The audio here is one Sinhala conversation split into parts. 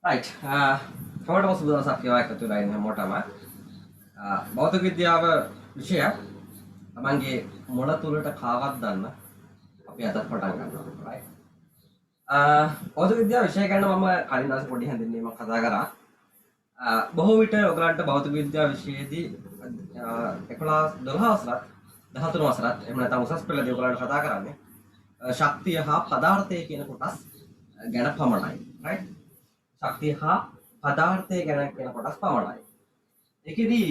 රයිට් කවටම සුබ දවසක් ඒවා එකතු වෙලා ඉන්න හැමෝටම භෞතික විද්‍යාව විෂය තමන්ගේ මොළ තුලට කාවත් දාන්න අපි අදත් පටන් ගන්නවා රයිට් භෞතික විද්‍යාව විෂය ගැන මම කලින් දවසේ පොඩි හැඳින්වීමක් කතා කරා බොහෝ විට ඔයගලන්ට භෞතික විද්‍යාව විෂයේදී 11 12 වසරත් 13 වසරත් එහෙම නැත්නම් උසස් පෙළදී ඔයගලන්ට කතා කරන්නේ ශක්තිය හා පදාර්ථය කියන කොටස් ගැන පමණයි රයිට් ශක්තිය හා පදාර්ථය ගැන කියන කොටස් පමණයි. ඒකෙදී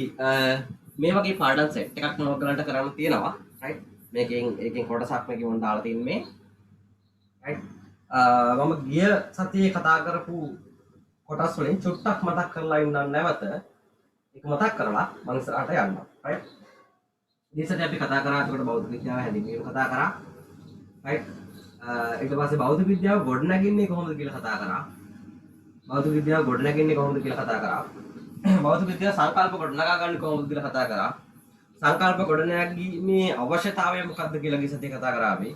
මේ වගේ පාඩම් සෙට් එකක් මම ඔයගලන්ට කරන්න තියෙනවා. රයිට්. මේකෙන් කොටසක් මේකේ මම දාලා තින්නේ. රයිට්. මම ගිය සතියේ කතා කරපු කොටස් වලින් චුට්ටක් මතක් කරලා ඉන්නම් නැවත ඒක මතක් කරලා මම ඉස්සරහට යන්නම්. රයිට්. ඊසට අපි කතා කරා ඒකට භෞතික විද්‍යාව හැදීම කතා කරා. රයිට්. ඊට පස්සේ භෞතික විද්‍යාව ගොඩනගන්නේ කොහොමද කියලා කතා කරා. භෞතික විද්‍යාව ගොඩනගන්නේ කොහොමද කියලා කතා කරා. භෞතික විද්‍යාව සංකල්ප ගොඩනගා ගන්න කොහොමද කියලා කතා කරා. සංකල්ප ගොඩනගීමේ අවශ්‍යතාවය මොකක්ද කියලා ගිය සතියේ කතා කරා අපි.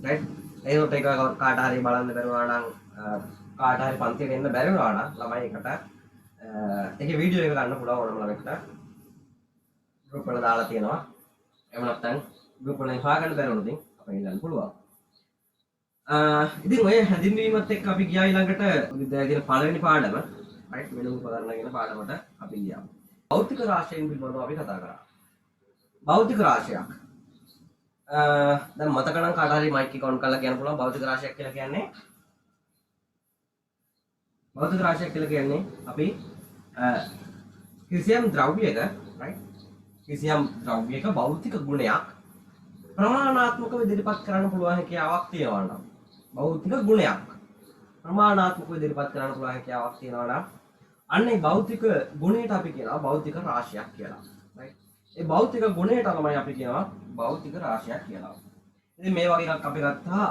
රයිට්. ඒකට ඒක කාට හරි බලන්න බැරුණා නම් කාට හරි පන්තියට එන්න බැරි වුණා නම් ළමයි එකට ඒකේ වීඩියෝ එක ගන්න පුළුවන් ඕනම ළමෙක්ට. ගෲප් වල දාලා තියෙනවා. එහෙම නැත්නම් ගෲප් වලින් හොයාගන්න බැරි වුණොත් අපිට ඉල්ලන්න පුළුවන්. ඉතින් ඔය හැඳින්වීමත් එක්ක අපි ගියා ඊළඟට විද්‍යාව කියන පළවෙනි පාඩම රයිට් මෙලොව උපකරණ කියන පාඩමට අපි ගියා. භෞතික රාශියන් පිළිබඳව අපි කතා කරා. භෞතික රාශියක්. දැන් මතක නම් කාට හරි මයික් එක ඔන් කරලා කියන්න පුළුවන් භෞතික රාශියක් කියලා කියන්නේ. භෞතික රාශියක් කියලා කියන්නේ අපි කිසියම් ද්‍රව්‍යයක රයිට් කිසියම් ද්‍රව්‍යයක භෞතික ගුණයක් ප්‍රමාණාත්මකව ඉදිරිපත් කරන්න පුළුවන් හැකියාවක් තියෙනවා නම් භෞතික ගුණයක් ප්‍රමාණාත්මකව ඉදිරිපත් කරන්න පුළුවන් හැකියාවක් තියෙනවා නම් අන්න ඒ භෞතික ගුණයට අපි කියනවා භෞතික රාශියක් කියලා. රයිට්. ඒ භෞතික ගුණයට තමයි අපි කියනවා භෞතික රාශියක් කියලා. ඉතින් මේ වගේ එකක් අපි ගත්තා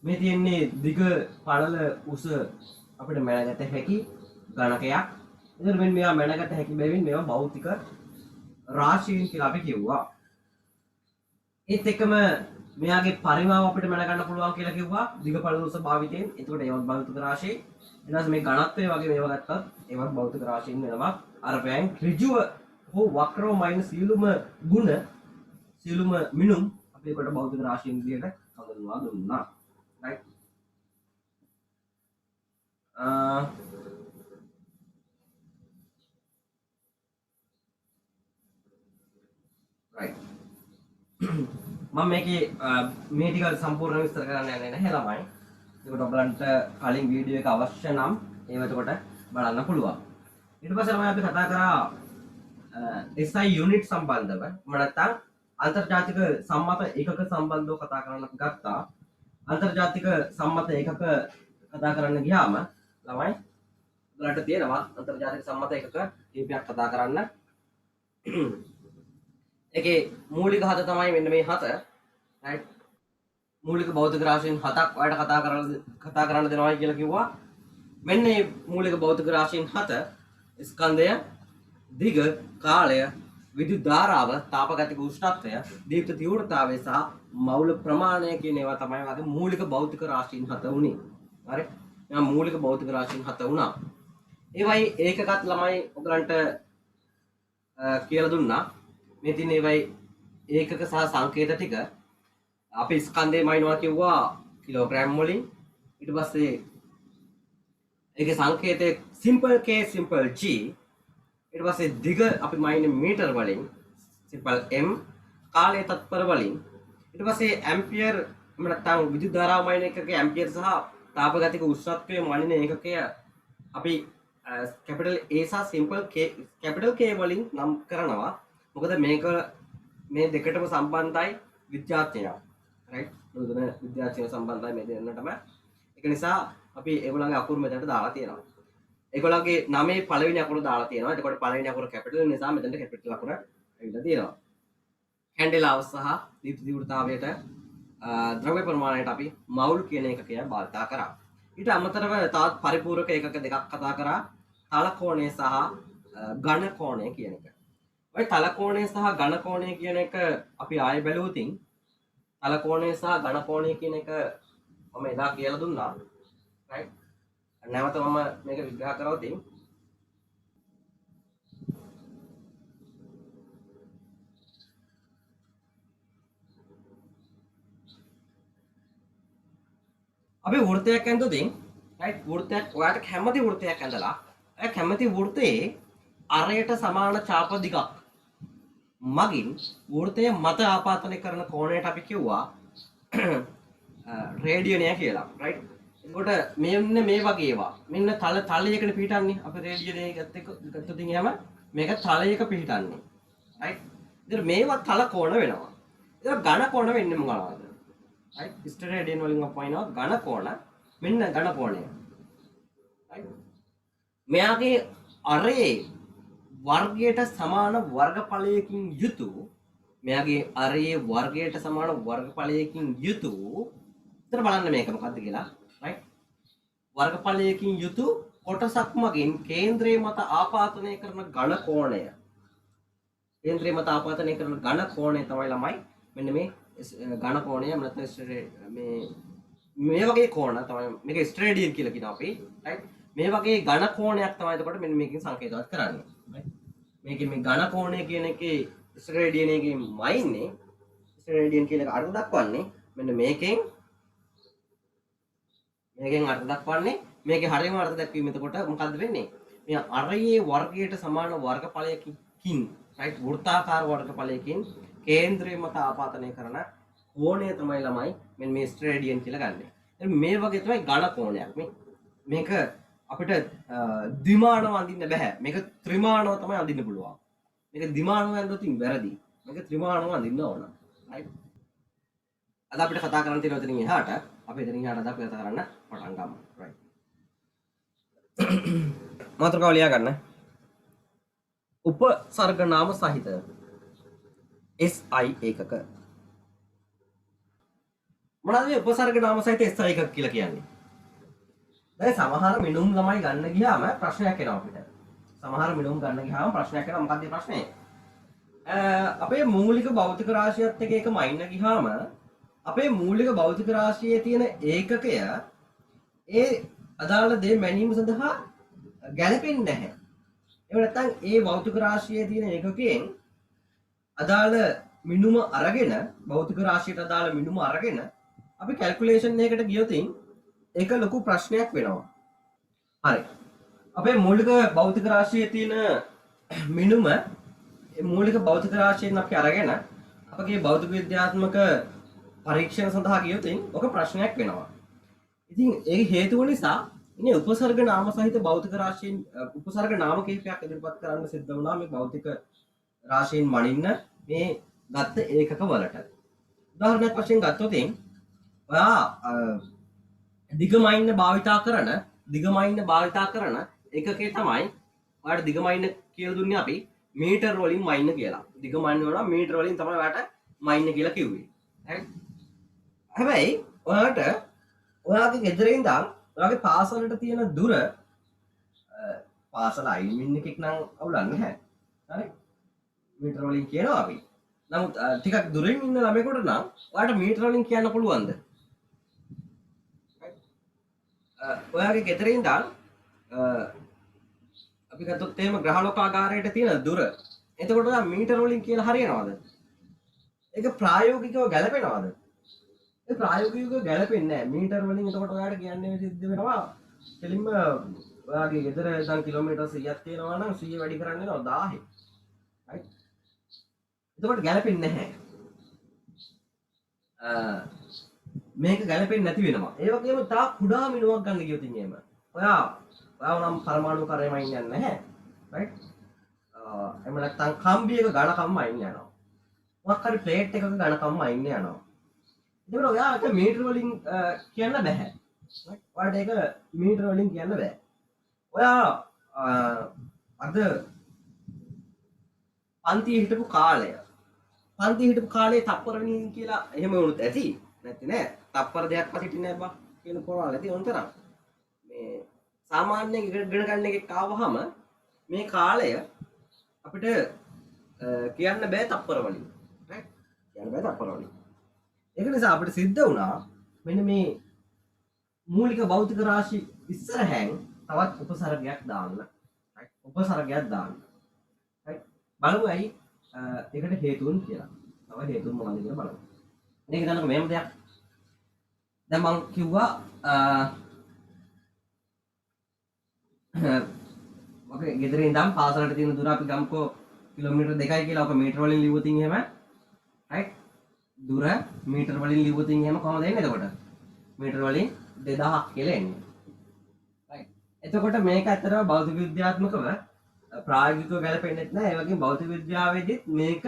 මේ තියෙන්නේ දිග පළල උස අපිට මැනගත හැකි ගණකයක්. ඉතින් මෙන්න මේවා මැනගත හැකි බැවින් මේවා භෞතික රාශීන් කියලා අපි කිව්වා. ඒත් එක්කම මෙයාගේ පරිමාව අපිට මැනගන්න පුළුවන් කියලා කිව්වා දිග පළල උස භාවිතයෙන්. එතකොට ඒවත් භෞතික රාශී. ඊට පස්සේ මේ ඝනත්වය වගේ මේවා ගත්තත් ඒවත් භෞතික රාශීන් වෙනවා. අර වෑන් ඍජුව හෝ වක්‍රව මයින් සියලුම ගුණ සියලුම මිනුම් අපි ඒකට භෞතික රාශීන් විදියට හඳුන්වා දුන්නා. රයිට්. රයිට්. මම මේකේ මේ ටික සම්පූර්ණ විස්තර කරන්න යන්නේ නැහැ ළමයි. ඒකට ඔයගලන්ට කලින් වීඩියෝ එක අවශ්‍ය නම් ඒව එතකොට බලන්න පුළුවන්. ඊට පස්සේ ළමයි අපි කතා කරා SI යුනිට් සම්බන්ධව. නැත්නම් අන්තර්ජාතික සම්මත ඒකක සම්බන්ධව කතා කරන්න අපි ගත්තා. අන්තර්ජාතික සම්මත ඒකක කතා කරන්න ගියාම ළමයි ඔයගලන්ට තියෙනවා අන්තර්ජාතික සම්මත ඒකක කීපයක් කතා කරන්න. ඒකේ මූලික හත තමයි මෙන්න මේ හත. රයිට්. මූලික භෞතික රාශීන් හතක් ඔයාලට කතා කරන්න දෙනවා කියලා කිව්වා. මෙන්න මේ මූලික භෞතික රාශීන් හත ස්කන්ධය, දිග, කාලය, විද්‍යුත් ධාරාව, තාපගතික උෂ්ණත්වය, දීප්ත තීව්‍රතාවය සහ මවුල ප්‍රමාණය කියන ඒවා තමයි වගේ මූලික භෞතික රාශීන් හත උනේ. හරි. මේ මූලික භෞතික රාශීන් හත උනා. ඒවයි ඒකකත් ළමයි ඔයගලන්ට කියලා දුන්නා. මේ තියෙන ඒවයි ඒකක සහ සංකේත ටික අපි ස්කන්ධේ මයින්නවා කිව්වා කිලෝග්‍රෑම් වලින්. ඊට පස්සේ ඒකේ සංකේතය සිම්පල් k සිම්පල් g. ඊට පස්සේ දිග අපි මයින්නේ මීටර වලින් සිම්පල් m. කාලය තත්පර වලින්. ඊට පස්සේ ඇම්පියර් නැත්නම් විද්‍යුත් ධාරාව මයින එකකේ ඇම්පියර් සහ තාපගතික උෂ්ණත්වය මනින ඒකකය අපි කැපිටල් A සහ සිම්පල් k කැපිටල් k වලින් නම් කරනවා. මොකද මේක මේ දෙකටම සම්බන්ධයි විද්‍යාඥයෝ. රයිට්. නෝදන විද්‍යාඥයෝ සම්බන්ධයි මේ දෙන්නටම. ඒක නිසා අපි ඒගොල්ලන්ගේ අකුරු මෙතනට දාලා තියෙනවා. ඒගොල්ලන්ගේ නමේ පළවෙනි අකුර දාලා තියෙනවා. එතකොට පළවෙනි අකුර කැපිටල් නිසා මෙතනට කැපිටල් අකුර ඇවිල්ලා තියෙනවා. කැන්ඩෙලාව සහ දීප්ති තීව්‍රතාවයට ද්‍රව්‍ය ප්‍රමාණයට අපි මවුල් කියන එකකය භාවිතා කරා. ඊට අමතරව තවත් පරිපූර්ණක ඒකක දෙකක් කතා කරා. තල කෝණය සහ ඝන කෝණය කියන එක. ඔය තල කෝණය සහ ඝන කෝණය කියන එක අපි ආයෙ බැලුවොතින් තල කෝණය සහ ඝන කෝණය කියන එක මම එදා කියලා දුන්නා. රයිට්. නැවත මම මේක විග්‍රහ කරවොත් අපි වෘත්තයක් ඇඳුවොත් රයිට් වෘත්තයක් ඔයාලට කැමති වෘත්තයක් ඇඳලා ඔයා කැමති වෘත්තයේ අරයට සමාන ඡාප දිගක් මගින් වෘත්තය මත ආපාතනය කරන කෝණයට අපි කිව්වා රේඩියනය කියලා රයිට්. එතකොට මෙන්න මේ වගේ ඒවා මෙන්න තලයකට පිහිටන්නේ අපි රේඩියනය ගත්තොත් එහෙම මේක තලයක පිහිටන්නේ රයිට්. ඉතින් මේවා තල කෝණ වෙනවා. ඒක ඝන කෝණ වෙන්නේ මොනවාද? රයිට්. ස්ටෙරේඩියන් වලින් අපයිනවා ඝන කෝණ මෙන්න ඝන කෝණය. රයිට්. මෙයාගේ අරේ වර්ගයට සමාන වර්ගඵලයකින් යුතු මෙයාගේ අරේ වර්ගයට සමාන වර්ගඵලයකින් යුතු ඉතින් බලන්න මේක මොකද්ද කියලා රයිට් වර්ගඵලයකින් යුතු කොටසක් මගින් කේන්ද්‍රයේ මත ආපාතනය කරන ඝන කෝණය කේන්ද්‍රයේ මත ආපාතනය කරන ඝන කෝණය තමයි ළමයි මෙන්න මේ ඝන කෝණය නැත්නම් මේ වගේ කෝණ තමයි මේක ස්ට්‍රේඩියන් කියලා කියනවා අපි රයිට් මේ වගේ ඝන කෝණයක් තමයි එතකොට මෙන්න මේකෙන් සංකේතවත් කරන්නේ රයිට් මේකේ මේ ඝන කෝණය කියන එකේ ස්ට්‍රේඩියන් එකේමයි ඉන්නේ ස්ට්‍රේඩියන් කියන එක අර්ථ දක්වන්නේ මෙන්න මේකෙන් අර්ථ දක්වන්නේ මේකේ හරියම අර්ථ දැක්වීම එතකොට මොකද්ද වෙන්නේ මේ අරයේ වර්ගයට සමාන වර්ගඵලයකින් රයිට් වෘත්තාකාර වර්ගඵලයකින් කේන්ද්‍රය මත ආපාතනය කරන කෝණය තමයි ළමයි මෙන්න මේ ස්ට්‍රේඩියන් කියලා ගන්නෙ. එතන මේ වගේ තමයි ඝන කෝණයක් මේක අපිට ද්විමානව අඳින්න බෑ. මේක ත්‍රිමානව තමයි අඳින්න පුළුවන්. මේක ද්විමානව අඳින්නොත් වැරදි. මේක ත්‍රිමානව අඳින්න ඕන. රයිට්. අද අපිට කතා කරන්න තියෙන එතනින් එහාට අපි එතනින් එහාට අද අපි කතා කරන්න පටන් ගමු. රයිට්. මාතෘකාව ලියා ගන්න. උපසර්ග නාම සහිත SI ඒකක. මොනවද මේ උපසර්ග නාම සහිත SI ඒකක කියලා කියන්නේ? දැන් සමහර මිනුම් ළමයි ගන්න ගියාම ප්‍රශ්නයක් එනවා අපිට. සමහර මිනුම් ගන්න ගියාම ප්‍රශ්නයක් එනවා. මොකක්ද මේ ප්‍රශ්නේ? අපේ මූලික භෞතික රාශියත් එක්ක එකම අයින්න ගියාම අපේ මූලික භෞතික රාශියේ තියෙන ඒකකය ඒ අදාළ දේ මැනීම සඳහා ගැලපෙන්නේ නැහැ. එහෙම නැත්නම් ඒ භෞතික රාශියේ තියෙන ඒකකයෙන් අදාළ මිනුම අරගෙන භෞතික රාශියට අදාළ මිනුම අරගෙන අපි කැල්කියුලේෂන් එකකට ගියොත් ඒක ලොකු ප්‍රශ්නයක් වෙනවා. හරි. අපේ මූලික භෞතික රාශියේ තියෙන මිනුම මූලික භෞතික රාශියෙන් අපි අරගෙන අපගේ භෞතික විද්‍යාත්මක පරීක්ෂණ සඳහා ගියොත් ඔක ප්‍රශ්නයක් වෙනවා. ඉතින් ඒ හේතුව නිසා ඉන්නේ උපසර්ග නාම සහිත භෞතික රාශීන් උපසර්ග නාම කිහිපයක් ඉදිරිපත් කරන්න සිද්ධ වුණා මේ භෞතික රාශීන් මනින්න මේ ගත්ත ඒකක වලට. උදාහරණයක් වශයෙන් ගත්තොත් ඔයා දිගමයින්න භාවිතා කරන ඒකකේ තමයි ඔයාලට දිගමයින්න කියලා දුන්නේ අපි මීටර් වලින් මයින්න කියලා. දිගමයින්න වල මීටර් වලින් තමයි ඔයාලට මයින්න කියලා කිව්වේ. හරි. හැබැයි ඔයාලට ඔයාගේ ගෙදර ඉඳන් ඔයාගේ පාසලට තියෙන දුර පාසල අයිමින් එකක් නම් අවුලක් නැහැ. හරි. මීටර වලින් කියනවා අපි. නමුත් ටිකක් දුරින් ඉන්න ළමයෙකුට නම් ඔයාලට මීටර වලින් කියන්න පුළුවන්ද? ඔයාගේ ගෙදර ඉඳන් අපි ගත්තොත් එහෙම ග්‍රහලෝකාගාරයට තියෙන දුර. එතකොට ඔයා මීටර වලින් කියලා හරියනවද? ඒක ප්‍රායෝගිකව ගැලපෙනවද? ඒ ප්‍රායෝගිකව ගැලපෙන්නේ නැහැ. මීටර වලින් එතකොට ඔයාලට කියන්නේ සිද්ධ වෙනවා. කෙලින්ම ඔයාගේ ගෙදර ඉඳන් කිලෝමීටර් 100ක් තියෙනවා නම් 100 වැඩි කරන්න වෙනවා 1000. right? එතකොට ගැලපෙන්නේ නැහැ. මේක ගැලපෙන්නේ නැති වෙනවා. ඒ වගේම තා කුඩා මිනුවක් ගන්න ගියොත් එහෙම. ඔයාව නම් පරමාණු කරේම ඉන්නේ නැහැ. right? එහෙම නැත්නම් කම්බියක ඝනකම්ම අයින් යනවා. මොකක් හරි ප්ලේට් එකක ඝනකම්ම අයින් යනවා. එතකොට ඔයාට මීටර වලින් කියන්න බෑ. ඔයාට ඒක මීටර වලින් කියන්න බෑ. ඔයා අද පන්තියේ හිටපු කාලේ තප්පර වලින් කියලා එහෙම වුණත් ඇති. නැත්te නෑ. තප්පර දෙයක්වත් හිටින්නේ නෑ බා කියන පොරවල් ඇති උන්තරම්. මේ සාමාන්‍යයෙන් ඉගෙන ගන්න එකක් ආවහම මේ කාලය අපිට කියන්න බෑ තප්පර වලින්. right? කියන්න බෑ තප්පර වලින්. ඒක නිසා අපිට සිද්ධ වුණා මෙන්න මේ මූලික භෞතික රාශි ඉස්සරහෙන් තවත් උපසර්ගයක් දාන්න. right? උපසර්ගයක් දාන්න. right? බලමු ඇයි ඒකට හේතුන් කියලා. තව හේතුන් මොනවද කියලා බලමු. මේක දන්නකො මෙහෙම දෙයක්. දැන් මම කිව්වා ඔකේ ගෙදරින් ඉඳන් පාසලට තියෙන දුර අපි ගම්කෝ කිලෝමීටර් 2යි කියලා. ඔක මීටර වලින් ලිව්වොත් එහෙම right? දුර මීටර වලින් ලිව්වොත් එහෙම කොහමද එන්නේ එතකොට? මීටර වලින් 2000ක් කියලා එන්නේ. right? එතකොට මේක ඇත්තටම භෞතික විද්‍යාත්මකව ප්‍රායෝගිකව ගැලපෙන්නේ නැහැ. ඒ වගේම භෞතික විද්‍යාවේදීත් මේක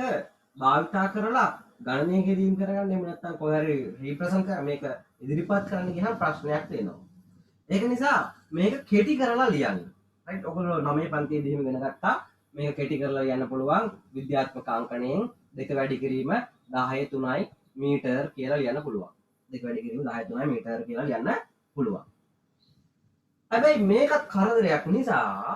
භාවිතා කරලා ගණනය කිරීම කරගන්න එහෙම නැත්නම් කොහේ හරි රිප්‍රසන්ට් කර මේක ඉදිරිපත් කරන්න ගියහම ප්‍රශ්නයක් වෙනවා. ඒක නිසා මේක කෙටි කරලා ලියන්න. right? ඔයගොල්ලෝ 9 පන්තියේදී එහෙම ඉගෙන ගත්තා. මේක කෙටි කරලා ලියන්න පුළුවන් විද්‍යාත්මක අංකණයෙන් 2 වැඩි කිරීම 10 3යි මීටර් කියලා ලියන්න පුළුවන්. 2 වැඩි කිරීම 10 3යි මීටර් කියලා ලියන්න පුළුවන්. හැබැයි මේකත් කරදරයක් නිසා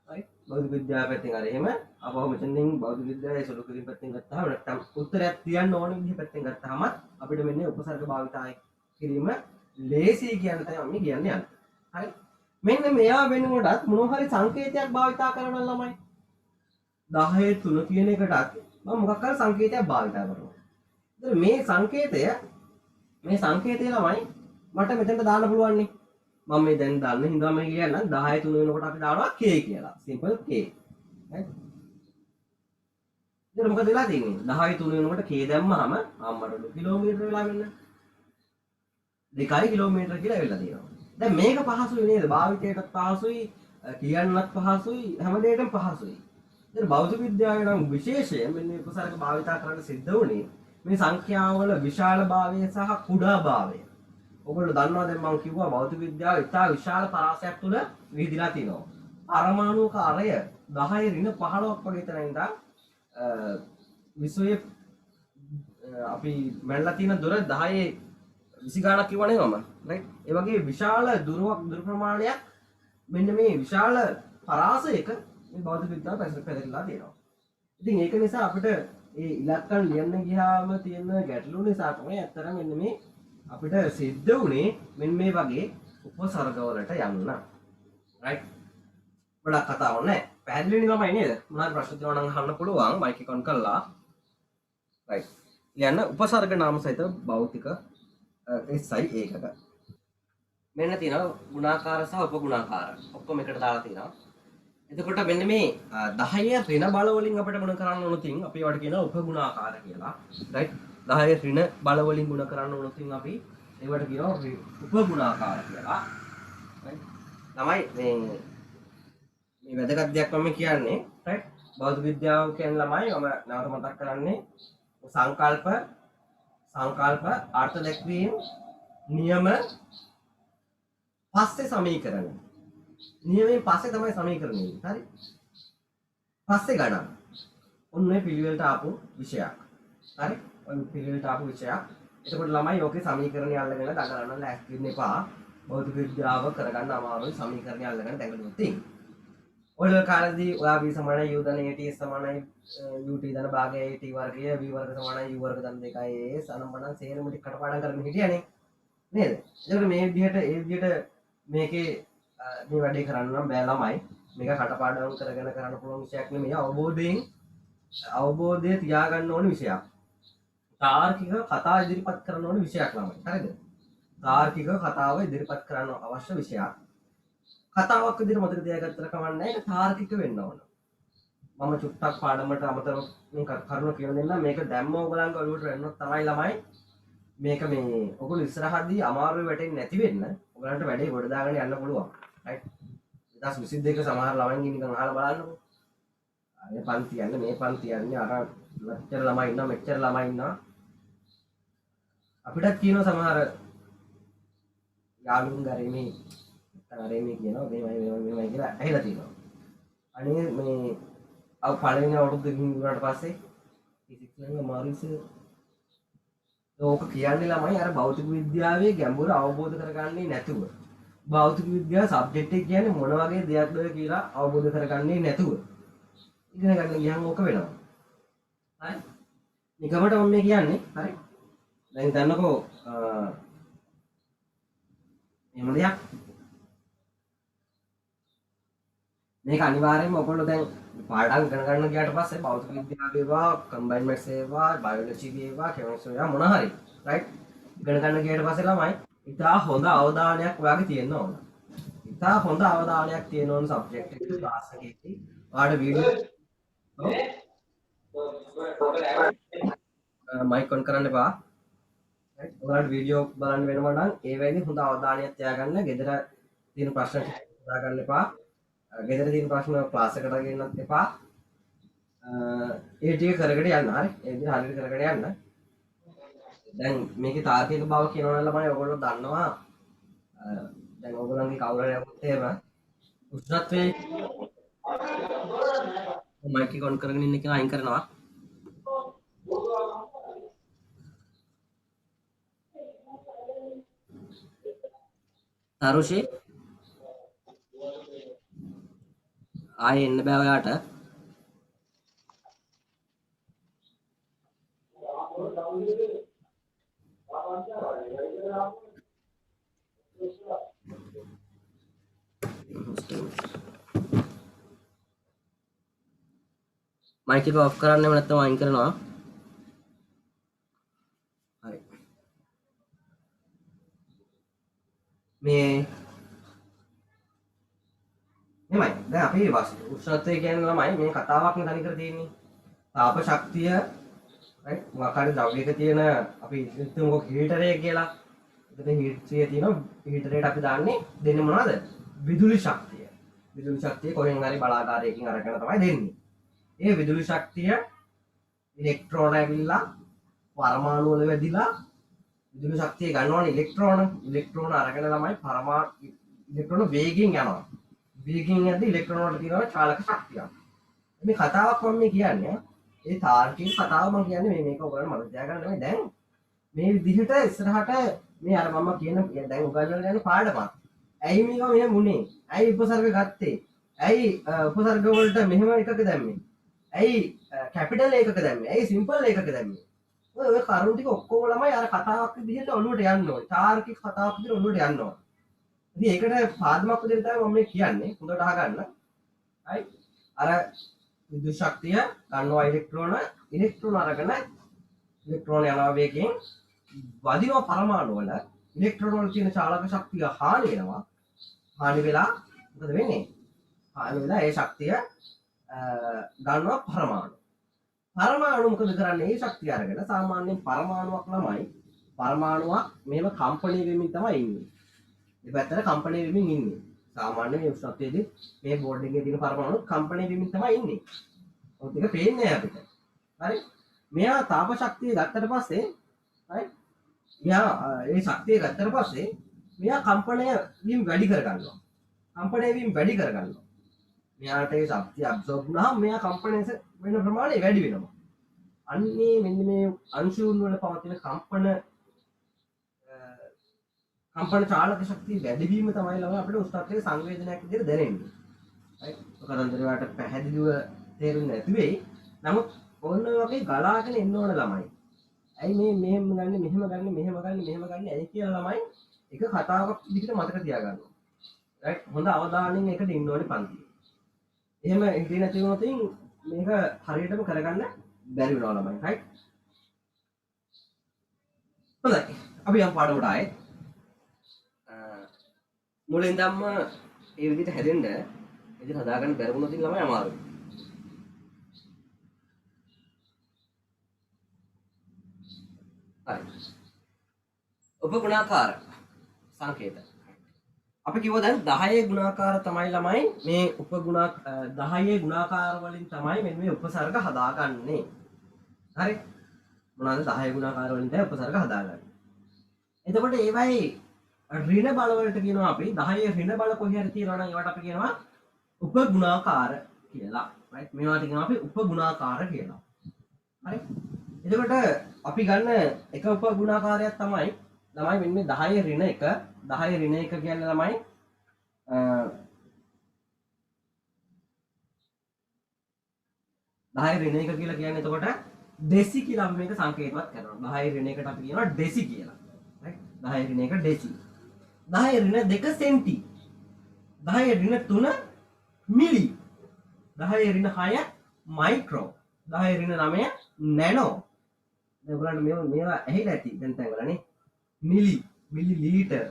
right? භෞතික විද්‍යාව පැත්තෙන් අර එහෙම අපව මෙතනින් භෞතික විද්‍යාවේ සුළු කිරීම පැත්තෙන් ගත්තාම නැත්නම් උත්තරයක් තියන්න ඕන විදිහ පැත්තෙන් ගත්තාම අපිට මෙන්න උපසර්ග භාවිතය කිරීම ලේසි කියන තමයි මම කියන්නේ. හරි? මෙන්න මෙයා වෙනුවටත් මොනවා හරි සංකේතයක් භාවිතා කරන ළමයි 10 3 කියන එකටත් මම මොකක් හරි සංකේතයක් භාවිතා කරනවා. ඉතින් මේ සංකේතය ළමයි මට මෙතනට දාන්න පුළුවන් නේ. මම මේ දැන් දාන්න හින්දා මම කියන්නම් 10 3 වෙනකොට අපි දානවා k කියලා. simple k. right? ඉතින් මොකද වෙලා තියෙන්නේ? 10 3 වෙනකොට k දැම්මහම අම්මට කිලෝමීටර වෙලා වෙන්න. 2 කිලෝමීටර කියලා වෙලා තියෙනවා. දැන් මේක පහසුයි නේද? භාවිතයටත් පහසුයි, කියන්නත් පහසුයි, හැම දෙයකටම පහසුයි. ඉතින් භෞතික විද්‍යාවේ නම් විශේෂයෙන් මෙන්න මේ උපසර්ග භාවිතා කරන්න සිද්ධ වුණේ මේ සංඛ්‍යාවල විශාලභාවය සහ කුඩාභාවය. ඔයගොල්ලෝ දන්නවා දැන් මම කිව්වා භෞතික විද්‍යාව ඉතා විශාල පරාසයක් තුල විහිදලා තිනවා. පරමාණුක අරය 10 ඍණ 15ක් වගේ තැන ඉඳන් විශ්වයේ අපි මැනලා තියෙන දුර 10 20 ගාණක් කිව්වනේ මම. right? ඒ වගේ විශාල දුර ප්‍රමාණයක් මෙන්න මේ විශාල පරාසයක මේ භෞතික විද්‍යාව පැතිරලා තියෙනවා. ඉතින් ඒක නිසා අපිට මේ ඉලක්කම් ලියන්න ගියාම තියෙන ගැටලු නිසා තමයි ඇත්තටම මෙන්න මේ අපිට සිද්ධ වුණේ මෙන්න මේ වගේ උපසර්ගවලට යන්න. right? ගොඩක් කතාවක් නැහැ. පැහැදිලි ළමයි නේද? මොනවාරි ප්‍රශ්න තියෙනවා නම් අහන්න පුළුවන් මයික් එක ඔන් කරලා. right. ලියන්න උපසර්ග නාම සහිත භෞතික SI ඒකක. මෙන්න තියෙනවා ගුණාකාර සහ උපගුණාකාර. ඔක්කොම එකට දාලා තියෙනවා. එතකොට මෙන්න මේ 10 ඍණ බල වලින් අපිට ගුණ කරන්න ඕන තින් අපි ඒවට කියනවා උපගුණාකාර කියලා. right? 10 ඍණ බල වලින් ගුණ කරන්න ඕන තින් අපි ඒවට කියනවා උපගුණාකාර කියලා. right? තමයි මේ වැදගත් දෙයක් මම කියන්නේ. right? භෞතික විද්‍යාව කියන ළමයි මම නැවත මතක් කරන්නේ සංකල්ප අර්ථ දැක්වීම නියම පස්සේ සමීකරණ. නියමයෙන් පස්සේ තමයි සමීකරණය. හරි? පස්සේ ගණන්. ඔන්න ඔය පිළිවෙලට ආපු විෂයක්. හරි? ඔය පිළිවෙලට ආපු විෂයක්. එතකොට ළමයි ඕකේ සමීකරණය අල්ලගෙන දඟලන්න ලෑස්ති වෙන්න එපා. භෞතික විද්‍යාව කරගන්න අමාරුයි සමීකරණය අල්ලගෙන දඟලුවොත් තියෙන්නේ. ඔය කාලේදී ඔයා v සමානයි u ධන at සමානයි ut ධන භාගය at වර්ගය v වර්ග සමානයි u වර්ග ධන 2 as අනම්මනම් සේරම ටික කටපාඩම් කරගෙන හිටියානේ. නේද? ඒකට මේ විදිහට මේකේ මේ වැඩේ කරන්න නම් බෑ ළමයි. මේක කටපාඩම් කරගෙන කරන්න පුළුවන් විෂයක් නෙමෙයි. අවබෝධය තියාගන්න ඕන විෂයක්. තාර්කික කතා ඉදිරිපත් කරන්න ඕන විෂයක් ළමයි. හරිද? තාර්කික කතාව ඉදිරිපත් කරන්න අවශ්‍ය විෂයක්. කතාවක් විදිහට මතක තියාගත්තට කමක් නැහැ. ඒක තාර්කික වෙන්න ඕන. මම චුට්ටක් පාඩමට අමතරව මේ කරුණු කියලා දෙන්නම්. මේක දැම්ම ඔයගලන්ගේ ඔළුවට වැන්නොත් තමයි ළමයි මේක මේ ඔයගොල්ලෝ ඉස්සරහදී අමාරුවේ වැටෙන්නේ නැති වෙන්න ඔයගලන්ට වැඩේ ගොඩ දාගෙන යන්න පුළුවන්. right? 2022 සමහර ළමයින්ගේ නිකන් අහලා බලන්නකෝ. මේ පන්ති යන්නේ මේ පන්ති යන්නේ අර මෙච්චර ළමයි ඉන්නවා මෙච්චර ළමයි ඉන්නවා. අපිටත් කියනවා සමහර යාළුවුන් ගාරේ මේ මේ කියනවා මේමයි කියලා ඇහිලා තියෙනවා. අනේ මේ අව පළවෙනි අවුරුද්ද ගිහින් ගුණාට පස්සේ ෆිසික්ස් මාරිස් ඕක කියන්නේ ළමයි අර භෞතික විද්‍යාවේ ගැඹුර අවබෝධ කරගන්නේ නැතුව. භෞතික විද්‍යාව සබ්ජෙක්ට් එක කියන්නේ මොන වගේ දෙයක්ද කියලා අවබෝධ කරගන්නේ නැතුව. ඉගෙන ගන්න ගියන් ඕක වෙනවා. හරි? නිකමට මම මේ කියන්නේ හරි? දැන් දන්නකෝ එහෙම දෙයක්. මේක අනිවාර්යයෙන්ම ඔයගොල්ලෝ දැන් පාඩම් ඉගෙන ගන්න ගියාට පස්සේ භෞතික විද්‍යාව වේවා, කම්බයින්ඩ් මැත්ස් වේවා, බයොලොජි වේවා, කෙමිස්ට්‍රි වේවා මොනවා හරි රයිට් ඉගෙන ගන්න ගියාට පස්සේ ළමයි ඉතා හොඳ අවධානයක් ඔයාගේ තියෙන්න ඕන. ඉතා හොඳ අවධානයක් තියෙන ඕන සබ්ජෙක්ට් එකේ ක්ලාස් එකේදී ඔයාලට වීඩියෝ මයික් ඔන් කරන්න එපා. රයිට් ඔයාලට වීඩියෝ බලන්න වෙනවා නම් ඒ වෙලේ හොඳ අවධානයක් තියාගන්න. ගෙදර තියෙන ප්‍රශ්න දාගන්න එපා. ගෙදර තියෙන ප්‍රශ්න ක්ලාස් එකට ගෙන්නත් එපා. ඒ ටික කරගෙන යන්න. හරි. ඒ විදිහට හරියට කරගෙන යන්න. දැන් මේකේ තාර්කික බව කියනවා නම් ළමයි ඔයගොල්ලෝ දන්නවා. දැන් ඔයගොල්ලන්ගේ කවුරු හරි යමුත් එහෙම උෂ්ණත්වයේ මයික් එක ඔන් කරගෙන ඉන්න කෙනා අයින් කරනවා. තරුෂි ආයේ එන්න බෑ ඔයාට. මයික් එක ඔෆ් කරන්නෙම නැත්නම් අයින් කරනවා. හරි. මේ නෙමෙයි. දැන් අපි උෂ්ණත්වය කියන්නේ ළමයි මේ කතාවක් නේ තනි කර තියෙන්නේ. තාප ශක්තිය රයිට් මොකක් හරි ද්‍රව්‍යයක තියෙන අපි හිතමුකෝ හීටරය කියලා. එතන හීටරය තියෙනවා. හීටරයට අපි දාන්නේ දෙන්නේ මොනවද? විදුලි ශක්තිය. විදුලි ශක්තිය කොහෙන් හරි බලාගාරයකින් අරගෙන තමයි දෙන්නේ. ඒ විදුලි ශක්තිය ඉලෙක්ට්‍රෝන ඇවිල්ලා පරමාණු වල වැදිලා විදුලි ශක්තිය ගන්නවනේ ඉලෙක්ට්‍රෝන අරගෙන ළමයි ඉලෙක්ට්‍රෝන වේගයෙන් යනවා. වේගයෙන් යද්දි ඉලෙක්ට්‍රෝන වලට තියෙනවා චාලක ශක්තියක්. මේ කතාවක් මම කියන්නේ ඒ තාර්කික කතාව මම කියන්නේ මේක ඔයගොල්ලෝ මතක තියාගන්න නෙමෙයි. දැන් මේ විදිහට ඉස්සරහට මේ අර මම කියන දැන් උගන්වන්න යන පාඩමක්. ඇයි මේක මෙහෙම වුනේ? ඇයි උපසර්ග ගත්තේ? ඇයි උපසර්ග වලට මෙහෙම එකක දැම්මේ? ඇයි කැපිටල් එකක දැම්මේ? ඇයි සිම්පල් එකක දැම්මේ? ඔය කරුණු ටික ඔක්කොම ළමයි අර කතාවක් විදිහට ඔළුවට යන්න ඕනේ. තාර්කික කතාවක් විදිහට ඔළුවට යන්න ඕනේ. ඉතින් ඒකට පාදමක් විදිහට තමයි මම මේ කියන්නේ. හොඳට අහගන්න. හරි? අර විදුලි ශක්තිය ගන්නවා ඉලෙක්ට්‍රෝන අරගෙන ඉලෙක්ට්‍රෝන යනවා වේගයෙන් වදිනවා පරමාණු වල ඉලෙක්ට්‍රෝන වල තියෙන චාලක ශක්තිය හානි වෙනවා. හානි වෙලා මොකද වෙන්නේ? හානි වෙලා ඒ ශක්තිය ගන්නවා පරමාණු මොකද කරන්නේ? මේ ශක්තිය අරගෙන සාමාන්‍යයෙන් පරමාණුවක් ළමයි පරමාණුවක් මෙහෙම කම්පණය වෙමින් තමයි ඉන්නේ. දෙපැත්තට කම්පණය වෙමින් ඉන්නේ. සාමාන්‍ය මේ උෂ්ණත්වයේදී මේ බෝඩ් එකේ තියෙන පරමාණු කම්පණය වෙමින් තමයි ඉන්නේ. ඔත් එක පේන්නේ නැහැ අපිට. හරි? මෙයා තාප ශක්තිය ගත්තට පස්සේ හරි? මෙයා ඒ ශක්තිය ගත්තට පස්සේ මෙයා කම්පණය වීම වැඩි කරගන්නවා. මෙයාට ඒ ශක්තිය ඇබ්සෝබ් වුණාම මෙයා කම්පණය වෙන ප්‍රමාණය වැඩි වෙනවා. අන්නේ මෙන්න මේ අංශුන් වල පවතින කම්පන චාලක ශක්තිය වැඩිවීම තමයි ළමයි අපිට උෂ්ණත්වයේ සංවේදනයක් විදිහට දැනෙන්නේ. right? ඔකරන්දර වාට පැහැදිලිව තේරුන්නේ නැති වෙයි. නමුත් ඕන වගේ ගලාගෙන එන්න ඕන ළමයි. ඇයි මේ මෙහෙම ගන්න ඇයි කියලා ළමයි එක කතාවක් විදිහට මතක තියාගන්නවා. right? හොඳ අවධානයෙන් එකට ඉන්න ඕනේ පන්තියේ. එහෙම ඉඳී නැති වුණොත් මේක හරියටම කරගන්න බැරි වෙනවා ළමයි. right? හොඳයි. අපි යම් පාඩමකට ආයේ මුලින්දම්ම ඒ විදිහට හැදෙන්න ඉතින් හදාගන්න බැරි වුණොත් ළමයි අමාරුයි. හරි. උපගුණාකාර සංකේත. අපි කිව්වා දැන් 10 ගුණාකාර තමයි ළමයි මේ 10 ගුණාකාර වලින් තමයි මේ උපසර්ග හදාගන්නේ. හරි? මොනවාද 10 ගුණාකාර වලින් තමයි උපසර්ග හදාගන්නේ. එතකොට ඒවයි ඍණ බල වලට කියනවා අපි 10 ඍණ බල කොහේ හරි තියෙනවා නම් ඒවට අපි කියනවා උපගුණාකාර කියලා. right? මේවට කියනවා අපි උපගුණාකාර කියලා. හරි? එතකොට අපි ගන්න එක උපගුණාකාරයක් තමයි මෙන්න මේ 10 ඍණ 1 10 ඍණ 1 කියන්නේ ළමයි 10 ඍණ 1 කියලා කියන්නේ එතකොට ඩෙසි කියලා අපි මේක සංකේතවත් කරනවා. 10 ඍණ 1ට අපි කියනවා ඩෙසි කියලා. right? 10 ඍණ 1 ඩෙසි. 10 ඍණ 2 සෙන්ටි 10 ඍණ 3 මිලි 10 ඍණ 6 මයික්‍රෝ 10 ඍණ 9 නැනෝ දැන් ඔයගලන්ට මේවා ඇහිලා ඇති දැන් තැන්වලනේ මිලි මිලිලීටර්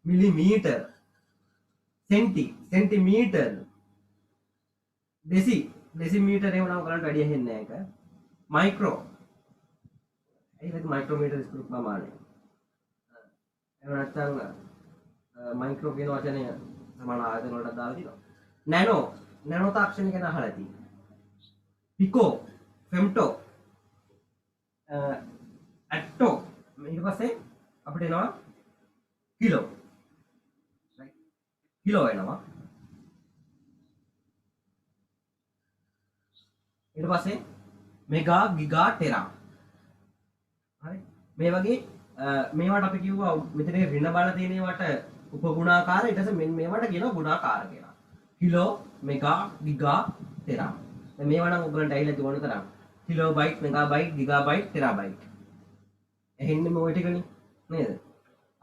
මිලිමීටර් සෙන්ටි සෙන්ටිමීටර් डेसीमीटर එහෙම නම් කරන්ට වැඩි ඇහෙන්නේ නැහැ ඒක මයික්‍රෝ ඒක මයික්‍රෝමීටර් ස්ක්‍රූප් ප්‍රමාණය එහෙම නැත්නම් මයික්‍රෝ කියන වචනය සමාන ආයතන වලට දාලා තියෙනවා නැනෝ තාක්ෂණික ගැන අහලා ඇති පිකෝ ෆෙම්ටෝ ඇටෝ ඊට පස්සේ අපිට එනවා කිලෝ රයිට් කිලෝ එනවා ඊට පස්සේ මෙගා ගිගා ටෙරා හරි මේ වගේ මේවට අපි කිව්වා මෙතන ඍණ බල තියෙන ඒවාට උපගුණාකාර ඊට පස්සේ මෙන්න මේවට කියනවා ගුණාකාර කියලා කිලෝ මෙගා ගිගා ටෙරා දැන් මේවා නම් ඔයගලන්ට ඇහිලා තියෙන තරම් කිලෝබයිට් මෙගාබයිට් ගිගාබයිට් ටෙරාබයිට් එහෙන්නේ මේ ඔය ටිකනේ නේද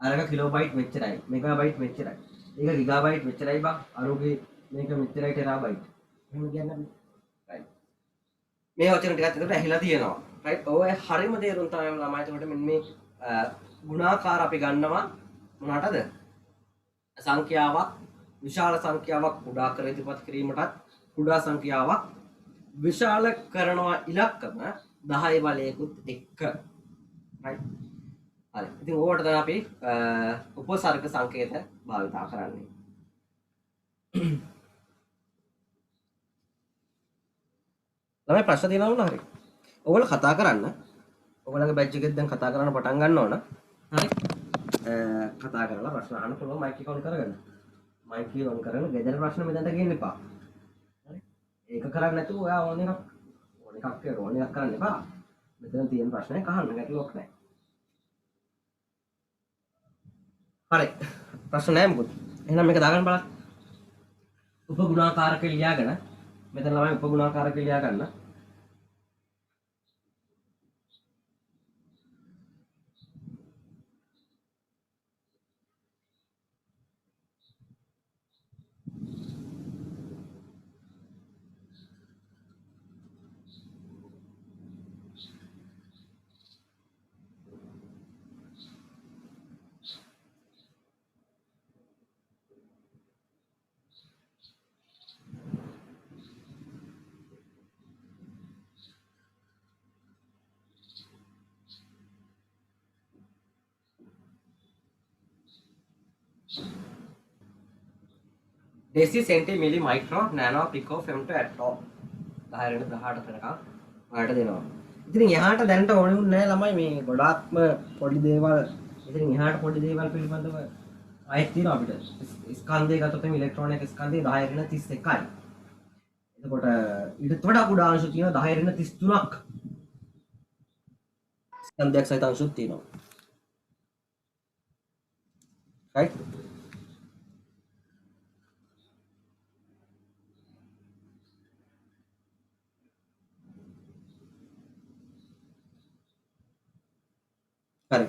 අරක කිලෝබයිට් මෙච්චරයි මෙගාබයිට් මෙච්චරයි ඒක ගිගාබයිට් මෙච්චරයි බං අරෝගේ මේක මෙච්චරයි ටෙරාබයිට් එහෙම කියන්නේ රයිට් මේ වචන ටිකත් එතකොට ඇහිලා තියෙනවා රයිට් ඔය හරියම තේරුම් තමයි ළමයි එතකොට මෙන්න මේ ගුණාකාර අපි ගන්නවා මොනකටද සංඛ්‍යාවක් විශාල සංඛ්‍යාවක් කුඩා කර ඉදිරිපත් කිරීමටත් කුඩා සංඛ්‍යාවක් විශාල කරනවා ඉලක්කම 10 බලයකුත් එක්ක රයිට් හරි ඉතින් ඕකට තමයි අපි උපසර්ග සංකේත භාවිතා කරන්නේ ළමයි ප්‍රශ්න තියෙනවා වුණා හරි ඔයගොල්ලෝ කතා කරන්න ඔයගොල්ලන්ගේ බැච් එකෙන් දැන් කතා කරන්න පටන් ගන්න ඕන හරි කතා කරලා ප්‍රශ්න අහන්න පුළුවන් මයික් එක ඔන් කරගන්න මයික් එක ඔන් කරගෙන ගෙදර ප්‍රශ්න මෙතනට ගේන්න එපා හරි ඒක කරන්නේ නැතුව ඔයා ඕන එකක් කරන්න එපා මෙතන තියෙන ප්‍රශ්නයක් අහන්න ගැටලුවක් නැහැ හරි ප්‍රශ්න නැහැ මොකද එහෙනම් මේක දාගන්න බලන්න උපගුණාකාරක ලියාගෙන මෙතන ළමයි උපගුණාකාරක ලියා ගන්න deci centi milli micro nano pico femto atto 10 18 වෙනකම් ඔයාලට දෙනවා. ඉතින් එහාට දැනට ඕනේ නැහැ ළමයි මේ ගොඩාක්ම පොඩි දේවල් ඉතින් එහාට පොඩි දේවල් පිළිබඳව ආයෙත් තියෙනවා අපිට. ස්කන්ධය ගත්තොත් මේ ඉලෙක්ට්‍රෝන එක ස්කන්ධය 10 ඍණ 31යි. එතකොට ඊට වඩා කුඩා අංශු තියෙනවා 10 ඍණ 33ක්. ස්කන්ධයක් සහිත අංශුත් තියෙනවා. right හරි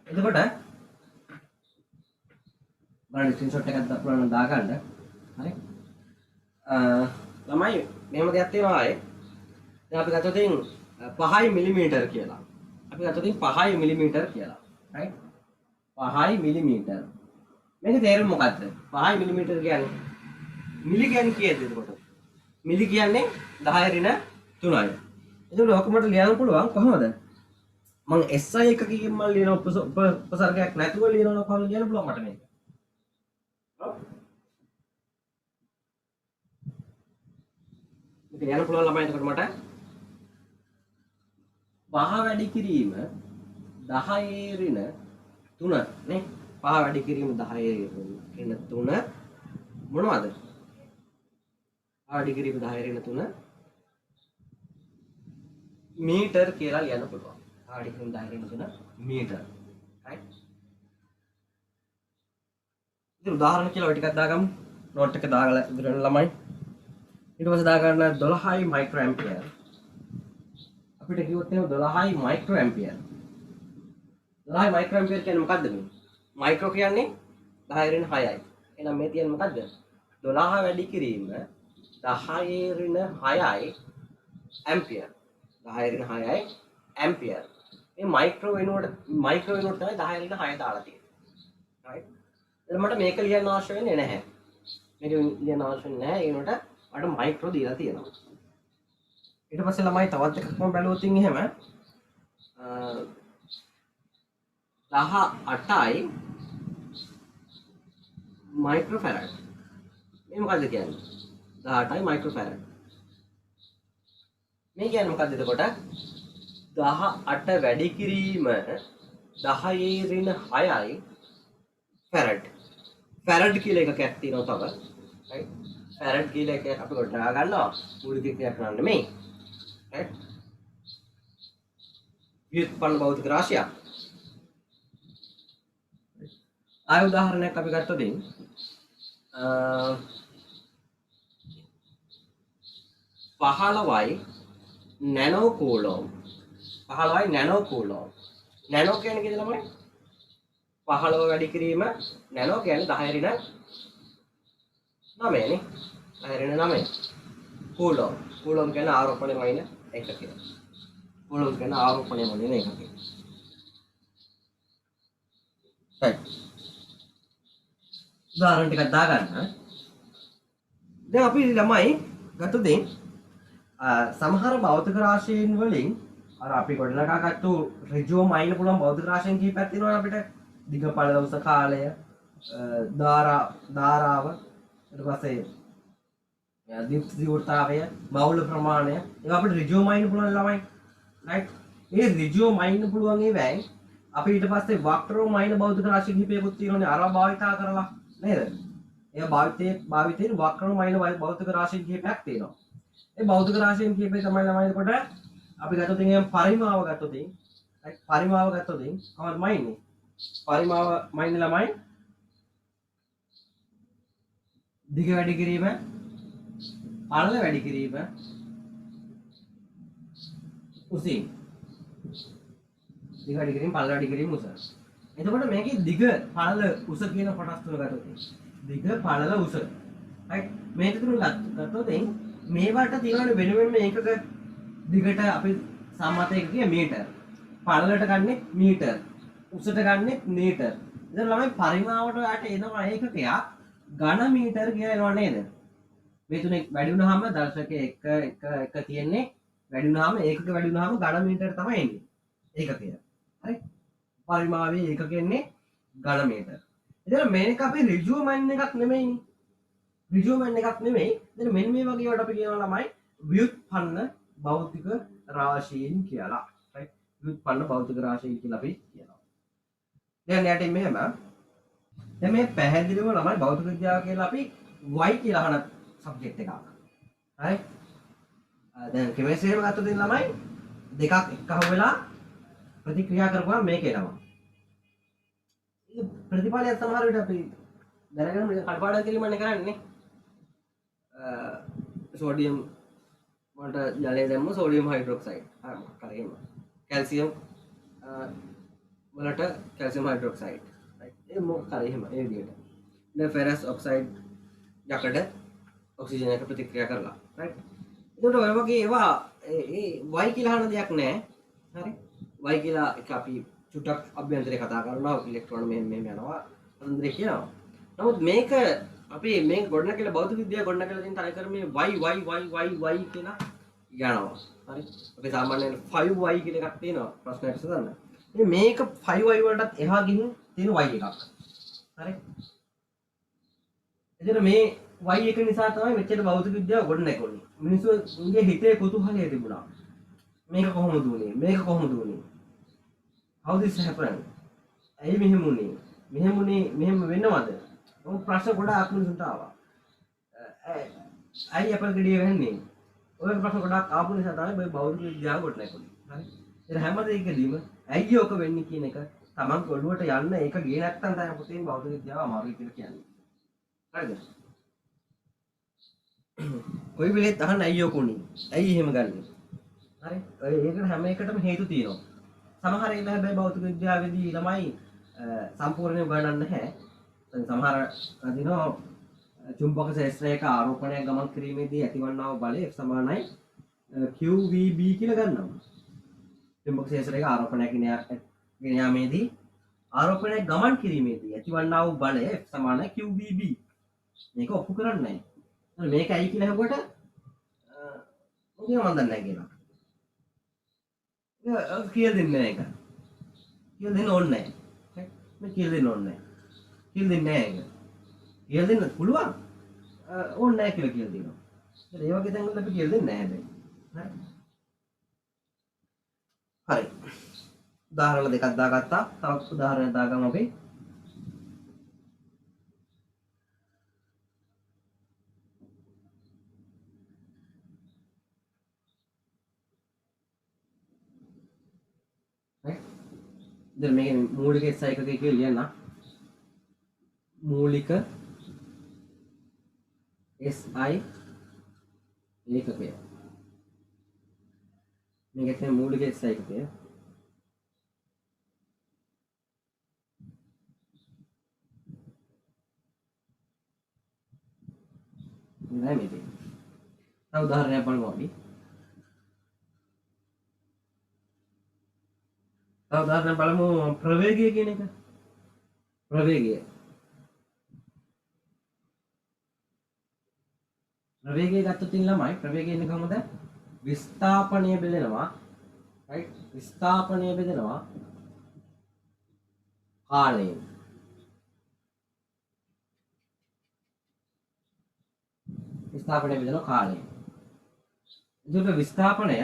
එතකොට බලන්න ස්ක්‍රීන්ෂොට් එකක් දක්වන්න දාගන්න හරි ළමයි මෙහෙම දෙයක් තියෙනවා ආයේ දැන් අපි ගත්තොත් 5 මිලිමීටර කියලා අපි ගත්තොත් 5 මිලිමීටර කියලා රයිට් 5 මිලිමීටර මේකේ තේරුම මොකද්ද 5 මිලිමීටර කියන්නේ මිලි කියන්නේ කීයද එතකොට මිලි කියන්නේ 10 ඍණ 3යි එතකොට ඔක මට ලියන්න පුළුවන් කොහොමද මම SI එකකින් මම ලියන උපසර්ගයක් නැතුව ලියනවා කොහොමද ලියන්න පුළුවන් මට මේක. ඔව්. මේක ලියන්න පුළුවන් ළමයි එතකොට මට 5 වැඩි කිරීම 10 ඍණ 3 නේ 5 වැඩි කිරීම 10 ඍණ 3 මොනවද? 5 වැඩි කිරීම 10 ඍණ 3 මීටර් කියලා ලියන්න පුළුවන්. ආඩිකම් 10 ඍණ 3 මීටර රයිට් ඉතින් උදාහරණ කියලා ඔය ටිකක් දාගමු නෝට් එක දාගලා ඉදිරියට ළමයි ඊට පස්සේ දාගන්න 12යි මයික්‍රෝ ඇම්පියර් අපිට කිව්වොත් එහෙනම් 12යි මයික්‍රෝ ඇම්පියර් 12යි මයික්‍රෝ ඇම්පියර් කියන්නේ මොකද්ද මේ මයික්‍රෝ කියන්නේ 10 ඍණ 6යි. එහෙනම් මේ තියෙන්නේ මොකද්ද? 12 වැඩි කිරීම 10 ඍණ 6යි ඇම්පියර්. 10 ඍණ 6යි ඇම්පියර්. මේ මයික්‍රෝ වෙනුවට තමයි 10 ඍණ 6 දාලා තියෙන්නේ. right? එතකොට මට මේක ලියන්න අවශ්‍ය වෙන්නේ නැහැ. මේක ලියන්න අවශ්‍ය නැහැ. ඒ වෙනුවට මට මයික්‍රෝ දීලා තියෙනවා. ඊට පස්සේ ළමයි තවත් එකක් මම බැලුවොත් එහෙම 18යි මයික්‍රෝෆැරඩ්. මේ මොකද්ද කියන්නේ? 18යි මයික්‍රෝෆැරඩ්. මේ කියන්නේ මොකද්ද එතකොට? 18 වැඩි කිරීම 10 ඍණ 6යි ෆැරඩ්. ෆැරඩ් කියලා එකක් තියෙනවා තව. right? ෆැරඩ් කියලා එකක් අපි ගොඩනගා ගන්නවා. මූලික ක්‍රියා කරන්න නෙමෙයි. right? ව්‍යුත්පන්න භෞතික රාශියක්. ආය උදාහරණයක් අපි ගත්තොත් 15යි nano coulomb. 15යි nano coulomb. Nano කියන්නේ කීයද ළමයි? 15 වැඩි කිරීම නැනෝ කියන්නේ 10 ඍණ 9 නේ. 10 ඍණ 9. කූලෝම්. කූලෝම් කියන්නේ ආරෝපණය වයින් එකකය. කූලෝම් කියන්නේ ආරෝපණය වයින් එකකය. right. උදාහරණ ටිකක් දාගන්න. දැන් අපි ළමයි ගත්තොත් සමහර භෞතික රාශීන් වලින් අර අපි ගොඩනගා ගත්තු ඍජුවම අයින්න පුළුවන් භෞතික රාශීන් කීපයක් තියෙනවා අපිට. දිග පළල උස කාලය, ධාරාව, ඊට පස්සේ දීප්තිවෘතාවය, බහුල ප්‍රමාණය. ඒවා අපිට ඍජුවම අයින්න පුළුවන් ළමයි. right? ඒ ඍජුවම අයින්න පුළුවන් ඒවායි අපි ඊට පස්සේ වක්‍රවම අයින්න භෞතික රාශී කිහිපයකුත් තියෙනවානේ අරවා භාවිතා කරලා නේද? ඒ භාවිතයෙන් වක්‍රවම අයින්න භෞතික රාශීන් කිහිපයක් තියෙනවා. ඒ භෞතික රාශීන් කිහිපය තමයි ළමයි එතකොට අපි ගත්තොත් පරිමාව ගත්තොත් පරිමාව ගත්තොත් කොහොමද මයින්නේ? පරිමාව මයින්නේ ළමයි දිග වැඩි කිරීම, පළල වැඩි කිරීම, උසින් දිග වැඩි කිරීම, පළල වැඩි කිරීම, උස. එතකොට මේකේ දිග පළල උස කියන කොටස් තුන ගත්තොත් දිග පළල උස. right? මේ තුන ගත්තොත් මේවට තියෙන වෙන ඒකක දිගට අපි සම්මත එකකිය මීටර. පළලට ගන්නෙ මීටර. උසට ගන්නෙ මීටර. ඉතින් ළමයි පරිමාවට යට එනවා ඒකකයක් ඝන මීටර කියලා එනවා නේද? මේ තුනේ වැඩි වුණාම දශකයේ 1 තියෙන්නේ වැඩි වුණාම ඒකක වැඩි වුණාම ඝන මීටර තමයි එන්නේ. ඒකකය. හරි? පරිමාවයේ ඒකකෙන්නේ ඝන මීටර. ඉතින් මේක අපි ඍජුවම එකක් නෙමෙයිනේ. ඍජුවම එකක් නෙමෙයි. ඉතින් මෙන්න මේ වගේ වට අපි කියනවා ළමයි ව්‍යුත්පන්න භෞතික රාශීන් කියලා. right? ව්‍යුත්පන්න භෞතික රාශීන් කියලා අපි කියනවා. දැන් යට මෙහෙම දැන් මේ පැහැදිලිව ළමයි භෞතික විද්‍යාව කියලා අපි y කියලා අහන සබ්ජෙක්ට් එකක්. හරි? දැන් කෙමෙස්ට්‍රි එකම ගත්තොත් ළමයි දෙකක් එකහුව වෙලා ප්‍රතික්‍රියා කරපුවා මේක එනවා. ඉතින් ප්‍රතිඵලය සමහර විට අපි දැනගෙන මේක කඩපාඩම් කිරීමනේ කරන්නේ. සෝඩියම් වලට ජලය දැම්ම සෝඩියම් හයිඩ්‍රොක්සයිඩ්. හරි මොකක් හරි එහෙම. කැල්සියම් වලට කැල්සියම් හයිඩ්‍රොක්සයිඩ්. right? ඒ මොකක් හරි එහෙම ඒ විදිහට. දැන් ෆෙරස් ඔක්සයිඩ් යකඩ ඔක්සිජන් එක ප්‍රතික්‍රියා කරලා. right? ඒකට ඔය වගේ ඒවා ඒ y කියලා අහන දෙයක් නැහැ. හරි? y කියලා එක අපි චුට්ටක් අභ්‍යන්තරේ කතා කරනවා ඉලෙක්ට්‍රෝන මෙහෙම යනවා. අන්දරේ කියනවා. නමුත් මේක අපි මේ ගොඩනැගිල්ල භෞතික විද්‍යාව ගොඩනැගිල්ල තියෙන තර කර මේ y කියලා යනවා. හරි? අපි සාමාන්‍යයෙන් 5y කියලා එකක් තියෙනවා ප්‍රශ්නයක් සදන්න. මේක 5y වලටත් එහා ගිහින් තියෙන y එකක්. හරි? එතන මේ y එක නිසා තමයි මෙච්චර භෞතික විද්‍යාව ගොඩනැගුණේ. මිනිස්සුන්ගේ හිතේ කුතුහලය තිබුණා. මේක කොහොමද උනේ? මේක කොහොමද උනේ? how this happened? ඇයි මෙහෙම උනේ? මෙහෙම වෙනවද? ඔය ප්‍රශ්න ගොඩාක් මිනිස්සුන්ට ආවා. ඇයි අපල් ගෙඩිය වෙන්නේ? ඔය ප්‍රශ්න ගොඩාක් ආපු නිසා තමයි මේ භෞතික විද්‍යාව ගොඩනැගුණේ. හරි? ඒ හැම දෙයකදීම ඇයි ඔක වෙන්නේ කියන එක තමන් ඔළුවට යන්න ඒක ගියේ නැත්නම් තමයි පුතේ භෞතික විද්‍යාව අමාරුයි කියලා කියන්නේ. හරිද? කොයි වෙලෙත් අහන්න ඇයි ඔක උනේ? ඇයි එහෙම ගන්නෙ? හරි? ඒකට හැම එකටම හේතු තියෙනවා. සමහර ඒවා හැබැයි භෞතික විද්‍යාවේදී ළමයි සම්පූර්ණයෙන් උගන්වන්නේ නැහැ. සමහර දිනෝ චුම්බක ශාස්ත්‍රයක ආරෝපණයක් ගමන් කිරීමේදී ඇතිවන්නා වූ බලය F සමානයි QVB කියලා ගන්නවා. චුම්බක ශාස්ත්‍රයක ආරෝපණයක් ගෙන යාමේදී ආරෝපණයක් ගමන් කිරීමේදී ඇතිවන්නා වූ බලය F සමානයි QVB. මේක ඔප්පු කරන්නේ නැහැ. මේක ඇයි කියලා අහුවට මොකද මන් දන්නේ නැහැ කියලා. ඒක කියලා දෙන්නේ නැහැ ඒක. කියලා දෙන්න ඕනේ නැහැ. මේ කියලා දෙන්න ඕනේ නැහැ. කියලා දෙන්නේ නැහැ ඒක. කියලා දෙන්න පුළුවන්. ඕනේ නැහැ කියලා කියලා දෙනවා. ඒ වගේ තැන්වල අපි කියලා දෙන්නේ නැහැ හැබැයි. හරි. උදාහරණ දෙකක් දාගත්තා. තව උදාහරණයක් දාගමු අපි. දැන් මේක මූලික SI එකකේ කියලා ලියන්න. මූලික SI ඒකකය. මේක තමයි මූලික SI එකකය. නෑ මේක. තව උදාහරණයක් බලමු අපි. තව උදාහරණයක් බලමු ප්‍රවේගය කියන එක. ප්‍රවේගය. ප්‍රවේගය ගත්තොත් ඉන්න ළමයි ප්‍රවේගය එන්නේ කොහොමද? විස්ථාපනය බෙදෙනවා. රයිට්? විස්ථාපනය බෙදෙනවා කාලයෙන්. විස්ථාපනය බෙදෙනවා කාලයෙන්. එතකොට විස්ථාපනය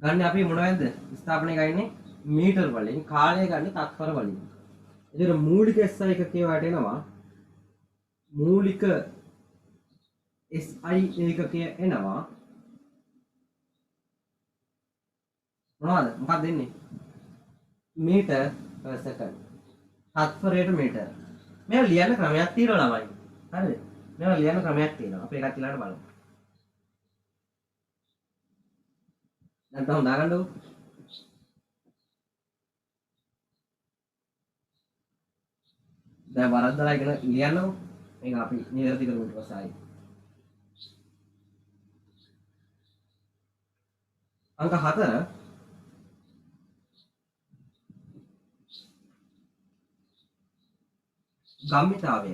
ගන්න අපි මොනවද? විස්ථාපනය ගන්නේ මීටර් වලින්, කාලය ගන්න තත්පර වලින්. එතකොට මූලික SI එකකේ වටෙනවා මූලික SI ඒකකය එනවා මොනවද? මොකක්ද දෙන්නේ? Metre per second. තත්පරයට මීටර. මේවා ලියන්න ක්‍රමයක් තියෙනවා ළමයි. හරිද? මේවා ලියන්න ක්‍රමයක් තියෙනවා. අපි එකක් ඊළඟට බලමු. දැන් තව දාගන්නකො. දැන් වරද්දලා ඉගෙන ලියන්නකො. මේක අපි නිරති කරමු ඊට පස්සේ ආයි. අංක 4 ගම්මිතාවය.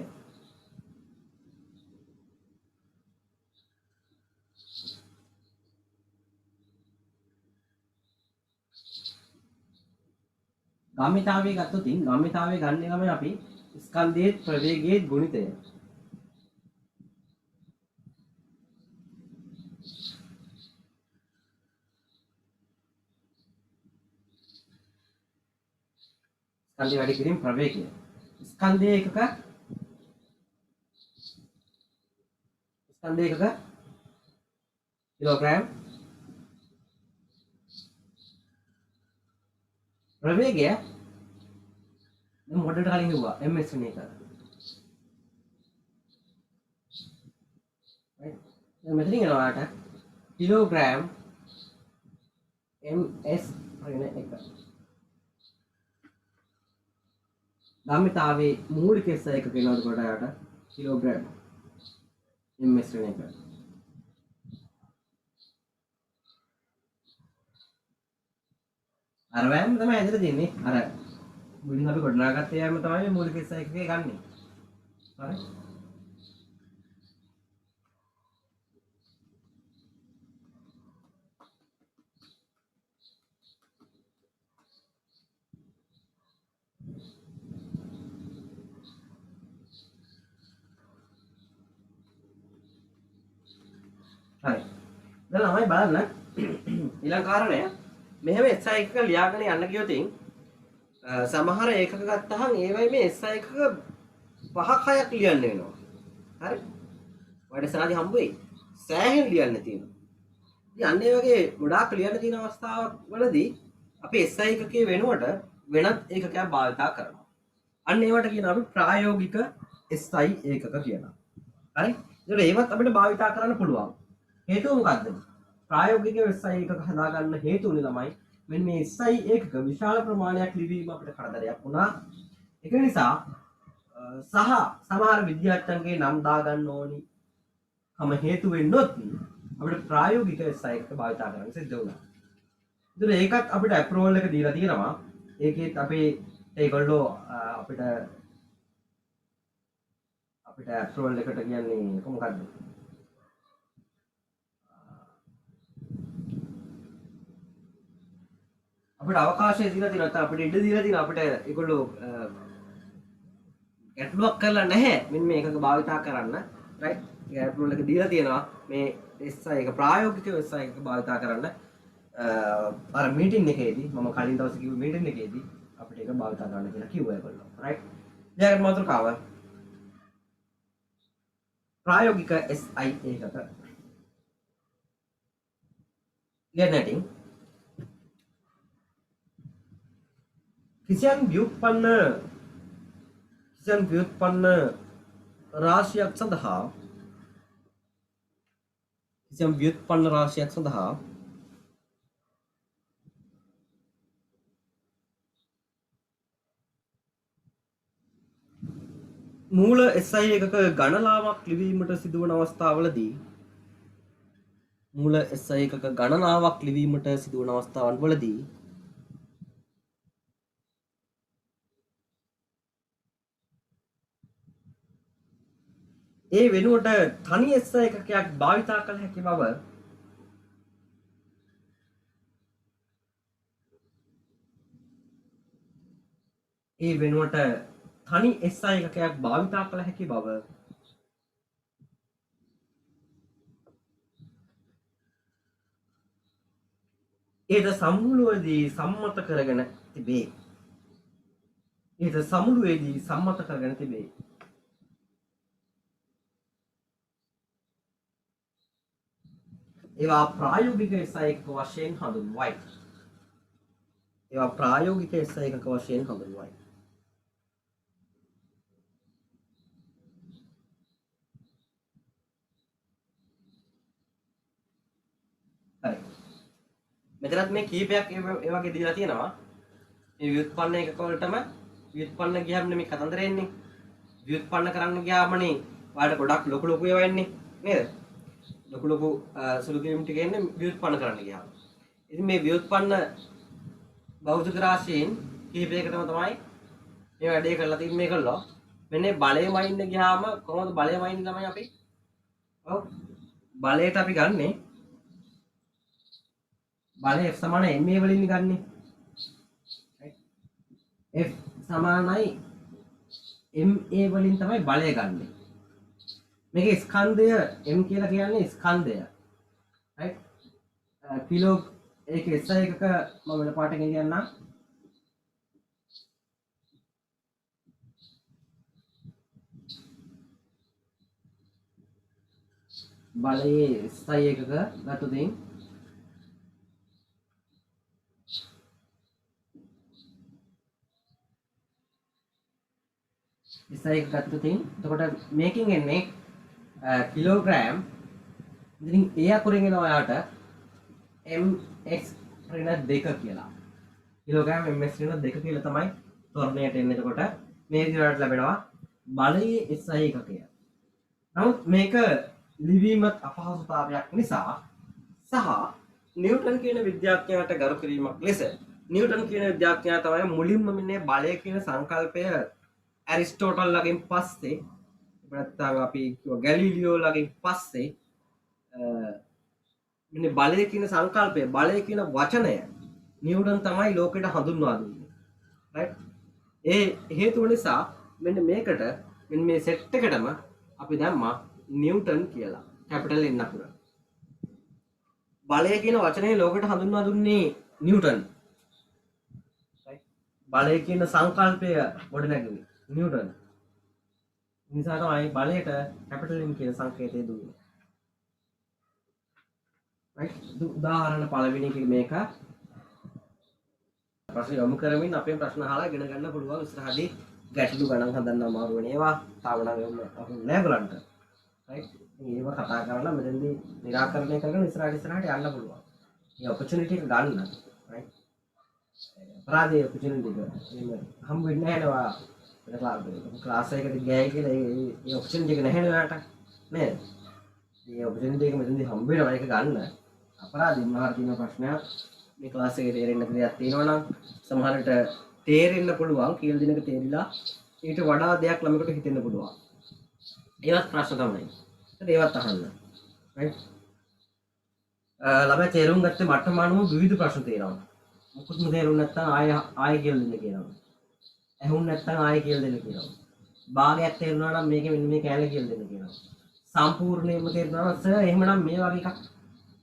ගම්මිතාවය ගත්තොත් ගම්මිතාවය ගන්න ළමයි අපි ස්කන්ධයේ ප්‍රවේගයේ ගුණිතය. ස්කන්ධය වැඩි කිරීම ප්‍රවේගය. ස්කන්ධයේ එකක කිලෝග්‍රෑම් ප්‍රවේගය දැන් මොඩලට කලින් කිව්වා ms වෙන එක. right දැන් මෙතනින් එනවාට කිලෝග්‍රෑම් ms වෙන එක. ගම්මිතාවේ මූලික SI එකක වෙනවද කොටයට කිලෝග්‍රෑම් ms වෙන එක. අර වෑයම තමයි ඇදලා දෙන්නේ. අර මුලින් අපි ගොඩනගාගත්ත වෑයම තමයි මූලික SI එකකේ ගන්නෙ. හරි. හරි. දැන් ළමයි බලන්න ඊළඟ කාරණය මෙහෙම SI එකක ලියාගෙන යන්න ගියොත් සමහර ඒකක ගත්තහම ඒවයි මේ SI එකක 5-6ක් ලියන්න වෙනවා. හරි. වැඩසටහනදී හම්බ වෙයි. සෑහෙන ලියන්න තියෙනවා. ඉතින් අන්න ඒ වගේ ගොඩාක් ලියන්න තියෙන අවස්ථාවවලදී අපි SI එකකේ වෙනුවට වෙනත් ඒකකයක් භාවිතා කරනවා. අන්න ඒවට කියනවා අපි ප්‍රායෝගික SI ඒකක කියලා. හරි. ඒතකොට ඒවත් අපිට භාවිතා කරන්න පුළුවන්. හේතුව මොකද්ද? ප්‍රායෝගික SI එකක හදාගන්න හේතුුනේ ළමයි මෙන්න මේ SI ඒකක විශාල ප්‍රමාණයක් ලිවීම අපිට කරදරයක් වුණා. ඒක නිසා සහ සමහර විද්‍යාඥයන්ගේ නම් දාගන්න ඕනි කම හේතු වෙන්නොත් අපිට ප්‍රායෝගික SI එකක භාවිතා කරන්න සිද්ධ වුණා. ඒතර ඒකත් අපිට අප්‍රූවල් එක දීලා තියෙනවා. ඒකෙත් අපේ ඒගොල්ලෝ අපිට අප්‍රූවල් එකට කියන්නේ කොහොමද? අපිට අවකාශය දීලා තියෙනවා. නැත්නම් අපිට ඉඩ දීලා තියෙනවා. අපිට ඒගොල්ලෝ ගැටලුවක් කරලා නැහැ. මෙන්න මේකක භාවිතා කරන්න. රයිට්? ඒ අප්‍රූවල් එක දීලා තියෙනවා. මේ SI එක ප්‍රායෝගිකව SI එක භාවිතා කරන්න. අර මීටින් එකේදී මම කලින් දවසේ කිව්ව මීටින් එකේදී අපිට ඒක භාවිතා කරන්න කියලා කිව්වා ඒගොල්ලෝ. රයිට්? ඊළඟ මාතෘකාව ප්‍රායෝගික SI එකක ගෙනටින් කිසියම් ව්‍යුත්පන්න රාශියක් සඳහා මූල SI එකක ගණනාවක් ලිවීමට සිදුවන අවස්ථාවලදී ඒ වෙනුවට තනි SI එකකයක් භාවිතා කළ හැකි බව ඒද සමුළුවේදී සම්මත කරගෙන තිබේ. ඒවා ප්‍රායෝගික SI එකක වශයෙන් හඳුන්වයි. හරි. මෙතනත් මේ කීපයක් ඒ වගේ දීලා තියෙනවා. මේ ව්‍යුත්පන්න එකක වලටම ව්‍යුත්පන්න ගියම මේ කතන්දර එන්නේ. ව්‍යුත්පන්න කරන්න ගියාමනේ ඔයාලට ගොඩක් ලොකු ඒවා එන්නේ නේද? ලොකු සුළු කිරීම් ටික එන්නේ ව්‍යුත්පන්න කරන්න ගියාම. ඉතින් මේ ව්‍යුත්පන්න භෞතික රාශීන් කීපයකටම තමයි මේ වැඩේ කරලා තියෙන්නේ මේ කළා. මෙන්න බලය මයින්න ගියාම කොහොමද බලය මයින්න ළමයි අපි? ඔව්. බලයට අපි ගන්නේ බලය F සමාන ma වලින් ගන්නෙ. F සමානයි ma වලින් තමයි බලය ගන්නෙ. මේකේ ස්කන්ධය m කියලා කියන්නේ ස්කන්ධය. රයිට්? කිලෝ ඒක SI එකක මම වෙන පාටකින් කියන්නම්. බලයේ SI එකක ගත්තොතින් SI එක ගත්තොතින් එතකොට මේකෙන් එන්නේ කිලෝග්‍රෑම්. ඉතින් ඒ අකුරෙන් එනවා ඔයාලට mx ඍණ 2 කියලා. කිලෝග්‍රෑම් mx ඍණ 2 කියලා තමයි තොරණයට එන්නේ. එතකොට මේ විදිහට ලැබෙනවා බලයේ SI එකකය. නමුත් මේක ලිවීමත් අපහසුතාවයක් නිසා සහ නිව්ටන් කියන විද්‍යාඥයාට ගරු කිරීමක් ලෙස නිව්ටන් කියන විද්‍යාඥයා තමයි මුලින්ම මේ බලය කියන සංකල්පය ඇරිස්ටෝටල් ලගෙන් පස්සේ නැත්නම් අපි කිව්ව ගැලීලියෝ ලගෙන් පස්සේ මෙන්න බලය කියන සංකල්පය බලය කියන වචනය නිව්ටන් තමයි ලෝකෙට හඳුන්වා දුන්නේ. රයිට්? ඒ හේතුව නිසා මෙන්න මේකට මෙන්න මේ සෙට් එකටම අපි දැම්මා නිව්ටන් කියලා කැපිටල් N අකුර. බලය කියන වචනේ ලෝකෙට හඳුන්වා දුන්නේ නිව්ටන්. රයිට්? බලය කියන සංකල්පය ගොඩනැගුවේ නිව්ටන්. නිසා තමයි බලයට කැපිටල් M කියන සංකේතය දුන්නේ. රයිට්? උදාහරණ පළවෙනි එක මේක. ප්‍රශ්න යොමු කරමින් අපේ ප්‍රශ්න අහලා ඉගෙන ගන්න පුළුවන්. ඉස්සරහදී ගැටලු ගණන් හදන්න අමාරු වෙන ඒවා තාම නම් නැහැ බලන්න. රයිට්? ඒවා කතා කරලා මෙතනදී निराකරණය කරගෙන ඉස්සරහට යන්න පුළුවන්. මේ ඔපචුනිටි එක ගන්න. රයිට්? අපරාධයේ ඔපචුනිටි එක එහෙම හම්බ වෙන්නේ නැහැ නේ ක්ලාස් එකකට ගියයි කියලා ඒ ඔපචුනිටි එක නැහැ නේ ඔයාලට නේද? මේ ඔපචුනිටි එක මෙතනදී හම්බ වෙනවා ඒක ගන්න. අපරාධය මොනවාර තියෙන ප්‍රශ්නයක් මේ ක්ලාස් එකේ තේරෙන්න නැති දෙයක් තියෙනවා නම් සමහරවිට තේරෙන්න පුළුවන් කියලා දිනක තේරිලා ඊට වඩා දෙයක් ළමයට හිතෙන්න පුළුවන්. ඒවත් ප්‍රශ්න තමයි. ඒවත් අහන්න. right? ළමයි තේරුම් ගත්තේ මට්ටම අනුව විවිධ ප්‍රශ්න තියෙනවා. මොකුත්ම තේරුම් නැත්නම් ආයෙ කියලා දෙන්න කියනවා. ඇහුම් නැත්නම් ආයෙ කියලා දෙන්න කියනවා. භාගයක් තේරුණා නම් මේකේ මෙන්න මේ කැලේ කියලා දෙන්න කියනවා. සම්පූර්ණයෙන්ම තේරුණා නම් සර් එහෙමනම් මේ වගේ එකක්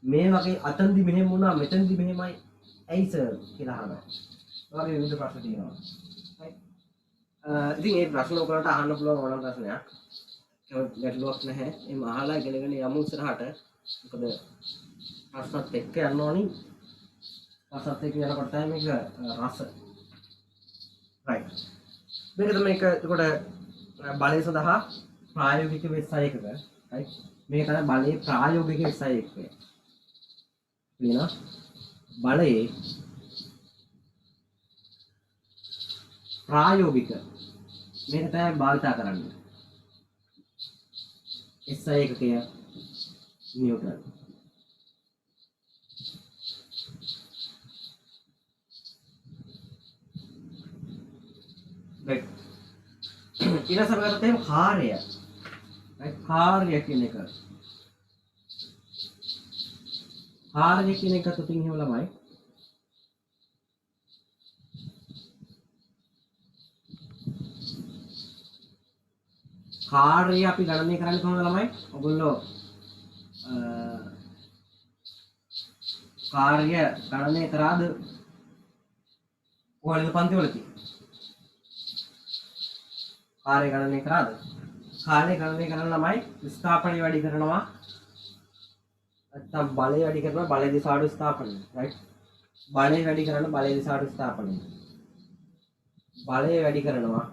මේ වගේ අතන්දි මෙහෙම වුණා මෙතනදි මෙහෙමයි ඇයි සර් කියලා අහනවා. ඒ වගේ විවිධ ප්‍රශ්න තියෙනවා. right? ඉතින් මේ ප්‍රශ්න ඔයගලන්ට අහන්න පුළුවන් ඕනම ප්‍රශ්නයක්. ඒක ගැටලුවක් නැහැ. එහම අහලා ඉගෙනගෙන යමු ඉස්සරහට. මොකද ප්‍රශ්නත් එක්ක යන්න ඕනි. ප්‍රශ්නත් එක්ක යනකොට තමයි මේක රස. right. මේක තමයි එතකොට බලය සඳහා ප්‍රායෝගික වෙබ්සයිට් එකක right. මේක තමයි බලයේ ප්‍රායෝගික වෙබ්සයිට් එක. වෙනවා බලයේ ප්‍රායෝගික මේක තමයි භාවිත කරන්නේ. SI එකකය නිව්ටන්. right. ඊට සමගතත් එහෙම කාර්ය. right. කාර්ය කියන එක. කාර්ය කියන එක තුලින් එහෙම ළමයි කාර්ය අපි ගණනය කරන්නේ කොහොමද ළමයි? ඔයගොල්ලෝ කාර්ය ගණනය කරාද? ඔයාලගේ පන්තිවලදී කාර්ය ගණනය කරාද? කාර්ය ගණනය කරන ළමයි ස්ථාපනය වැඩි කරනවා නැත්නම් බලය වැඩි කරනවා බලය දිශාවට ස්ථාපනය. right. බලය වැඩි කරන බලය දිශාවට ස්ථාපනය. බලය වැඩි කරනවා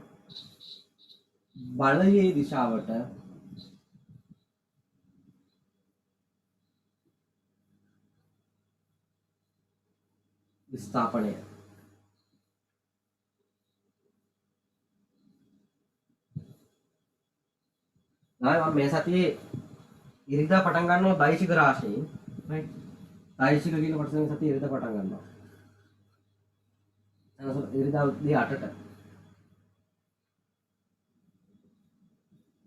බලයේ දිශාවට ස්ථාපනය. මම මේ සතියේ ඉරිදා පටන් ගන්නවා දෛශික රාශියෙන්. right. දෛශික කියන කොටසෙන් සතියේ ඉරිදා පටන් ගන්නවා. ඉරිදා උදේ 8ට.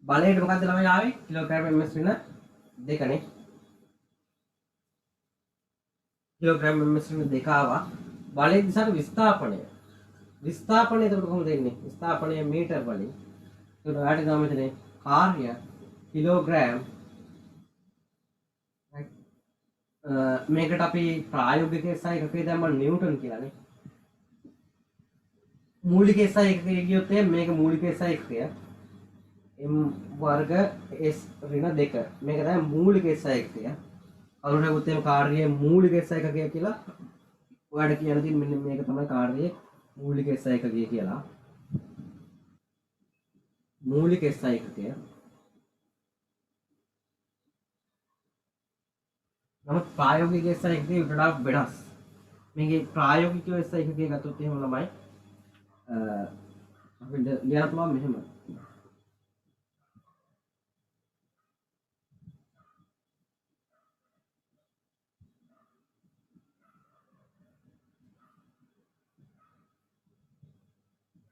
බලයට මොකක්ද ළමයි ආවේ? කිලෝග්‍රෑම් ms වෙන දෙකනේ. කිලෝග්‍රෑම් ms වෙන දෙක ආවා. බලයේ දිශාවට විස්ථාපනය. විස්ථාපනය එතකොට කොහොමද එන්නේ? විස්ථාපනය මීටර් වලින්. ඒක ඔයාලට ගම මෙතනේ කාර්ය කිලෝග්‍රෑම් right. මේකට අපි ප්‍රායෝගික SI එකකේ දැම්ම නිව්ටන් කියලානේ. මූලික SI එකකේ ගියොත් මේක මූලික SI එකකය. m වර්ග s ඍණ 2 මේක තමයි මූලික SI එකකය. අරුණ උත්තම කාර්යයේ මූලික SI එකකය කියලා ඔයාලට කියන්න තියෙන මෙන්න මේක තමයි කාර්යයේ මූලික SI එකකය කියලා. මූලික SI එකකය. නමුත් ප්‍රායෝගික SI එකකේ වඩා වෙනස්. මේකේ ප්‍රායෝගික SI එකකේ ගත්තොත් එහෙම ළමයි අපිට ලියන්න පුළුවන් මෙහෙම.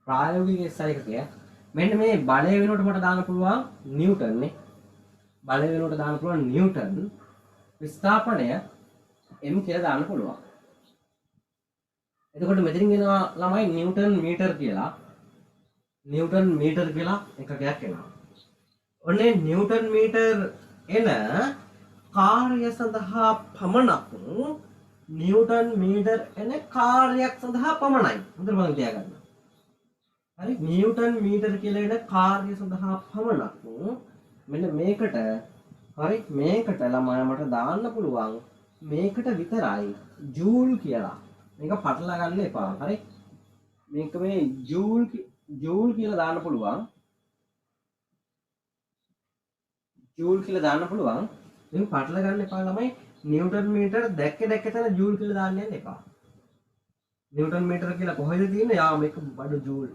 ප්‍රායෝගික SI එකකය මෙන්න මේ බලය වෙනුවට මට දාන්න පුළුවන් නිව්ටන් නේ. බලය වෙනුවට දාන්න පුළුවන් නිව්ටන්. විස්ථාපනය m කියලා දාන්න පුළුවන්. එතකොට මෙතනින් එනවා ළමයි නිව්ටන් මීටර් කියලා. නිව්ටන් මීටර් කියලා එකකයක් එනවා. ඔන්නේ නිව්ටන් මීටර් එන කාර්ය සඳහා පමණක් නිව්ටන් මීටර් එන කාර්යයක් සඳහා පමණයි. හොඳට මතක තියාගන්න. හරි නිව්ටන් මීටර් කියලා එන කාර්ය සඳහා පමණක් මෙන්න මේකට හරි මේකට ළමයා මට දාන්න පුළුවන් මේකට විතරයි ජූල් කියලා. මේක පටලවා ගන්න එපා. හරි මේක මේ ජූල් කියලා දාන්න පුළුවන්. ජූල් කියලා දාන්න පුළුවන්. මේක පටලවා ගන්න එපා ළමයි. නිව්ටන් මීටර් දැක්ක තැන ජූල් කියලා දාන්න යන්න එපා. නිව්ටන් මීටර කියලා කොහෙද තියෙන්නේ? යා මේක බඩු ජූල්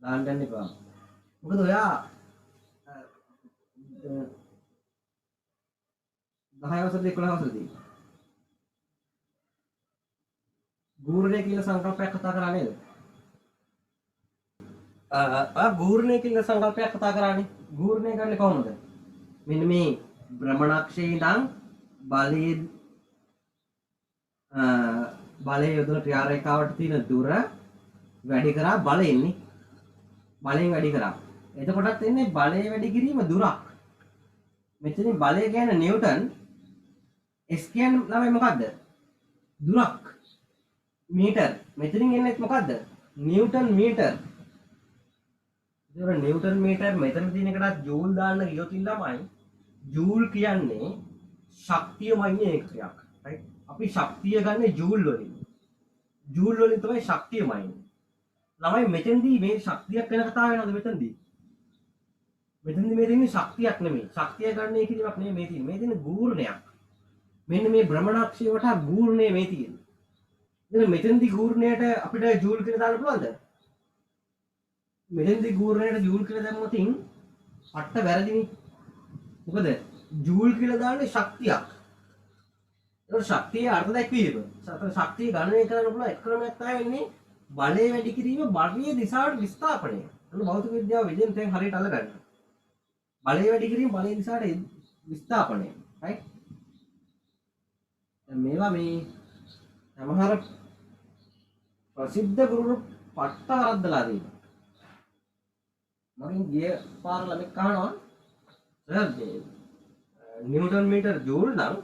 දාන්න යන්න එපා. මොකද ඔයා 10 වසරේදී 11 වසරේදී ගූර්ණය කියලා සංකල්පයක් කතා කරා නේද? ගූර්ණය කියලා සංකල්පයක් කතා කරානේ. ගූර්ණය කරන්නේ කොහොමද? මෙන්න මේ භ්‍රමණාක්ෂයේ ඉඳන් බලයේ බලයේ යොදන ක්‍රියා රේඛාවට තියෙන දුර වැඩි කරා බලයෙන්නේ. බලයෙන් වැඩි කරා. එතකොටත් එන්නේ බලය වැඩි කිරීම දුරක්. මෙතනින් බලය කියන්නේ නිව්ටන්. S කියන්නේ ළමයි මොකද්ද? දුරක්. මීටර්. මෙතනින් එන්නේ මොකද්ද? Newton metre. ඒක නිව්ටන් මීටර් මෙතන තියෙන එකට ජූල් දාන්න ගියොත් ළමයි ජූල් කියන්නේ ශක්තියමයි ඒකයක්. රයිට්? අපි ශක්තිය ගන්න ජූල් වලින්. ජූල් වලින් තමයි ශක්තියමයි. ළමයි මෙතෙන්දී මේ ශක්තියක් වෙන කතාව වෙනවද මෙතෙන්දී? මෙතෙන්දී මේ තියෙන්නේ ශක්තියක් නෙමෙයි. ශක්තිය ගන්න එක කිරීමක් නෙමෙයි මේ තියෙන්නේ. මේ තියෙන්නේ ගූර්ණයක්. මෙන්න මේ භ්‍රමණාක්ෂය වටා ගූර්ණය මේ තියෙන්නේ. ඉතින් මෙතෙන්දී ගූර්ණයට අපිට ජූල් කියලා දාන්න පුළුවන්ද? මෙතෙන්දී ගූර්ණයට ජූල් කියලා දැම්මොත් පට්ට වැරදිනේ. මොකද ජූල් කියලා දාන්නේ ශක්තියක්. ඒක ශක්තියේ අර්ථ දැක්වීම. ශක්තිය ගණනය කරන්න පුළුවන් එක ක්‍රමයක් තමයි වෙන්නේ බලය වැඩි කිරීම බලයේ දිශාවට විස්ථාපනය. අන්න භෞතික විද්‍යාව විදිහෙන් දැන් හරියට අල්ලගන්න. බලය වැඩි කිරීම බලයේ දිශාවට විස්ථාපනය. right? දැන් මේවා මේ සමහර ප්‍රසිද්ධ ගුරු පට්ට වරද්දලා තියෙනවා. මගෙන් ගිය පාර ළමෙක් අහනවා සර් නිව්ටන් මීටර් ජූල් නම්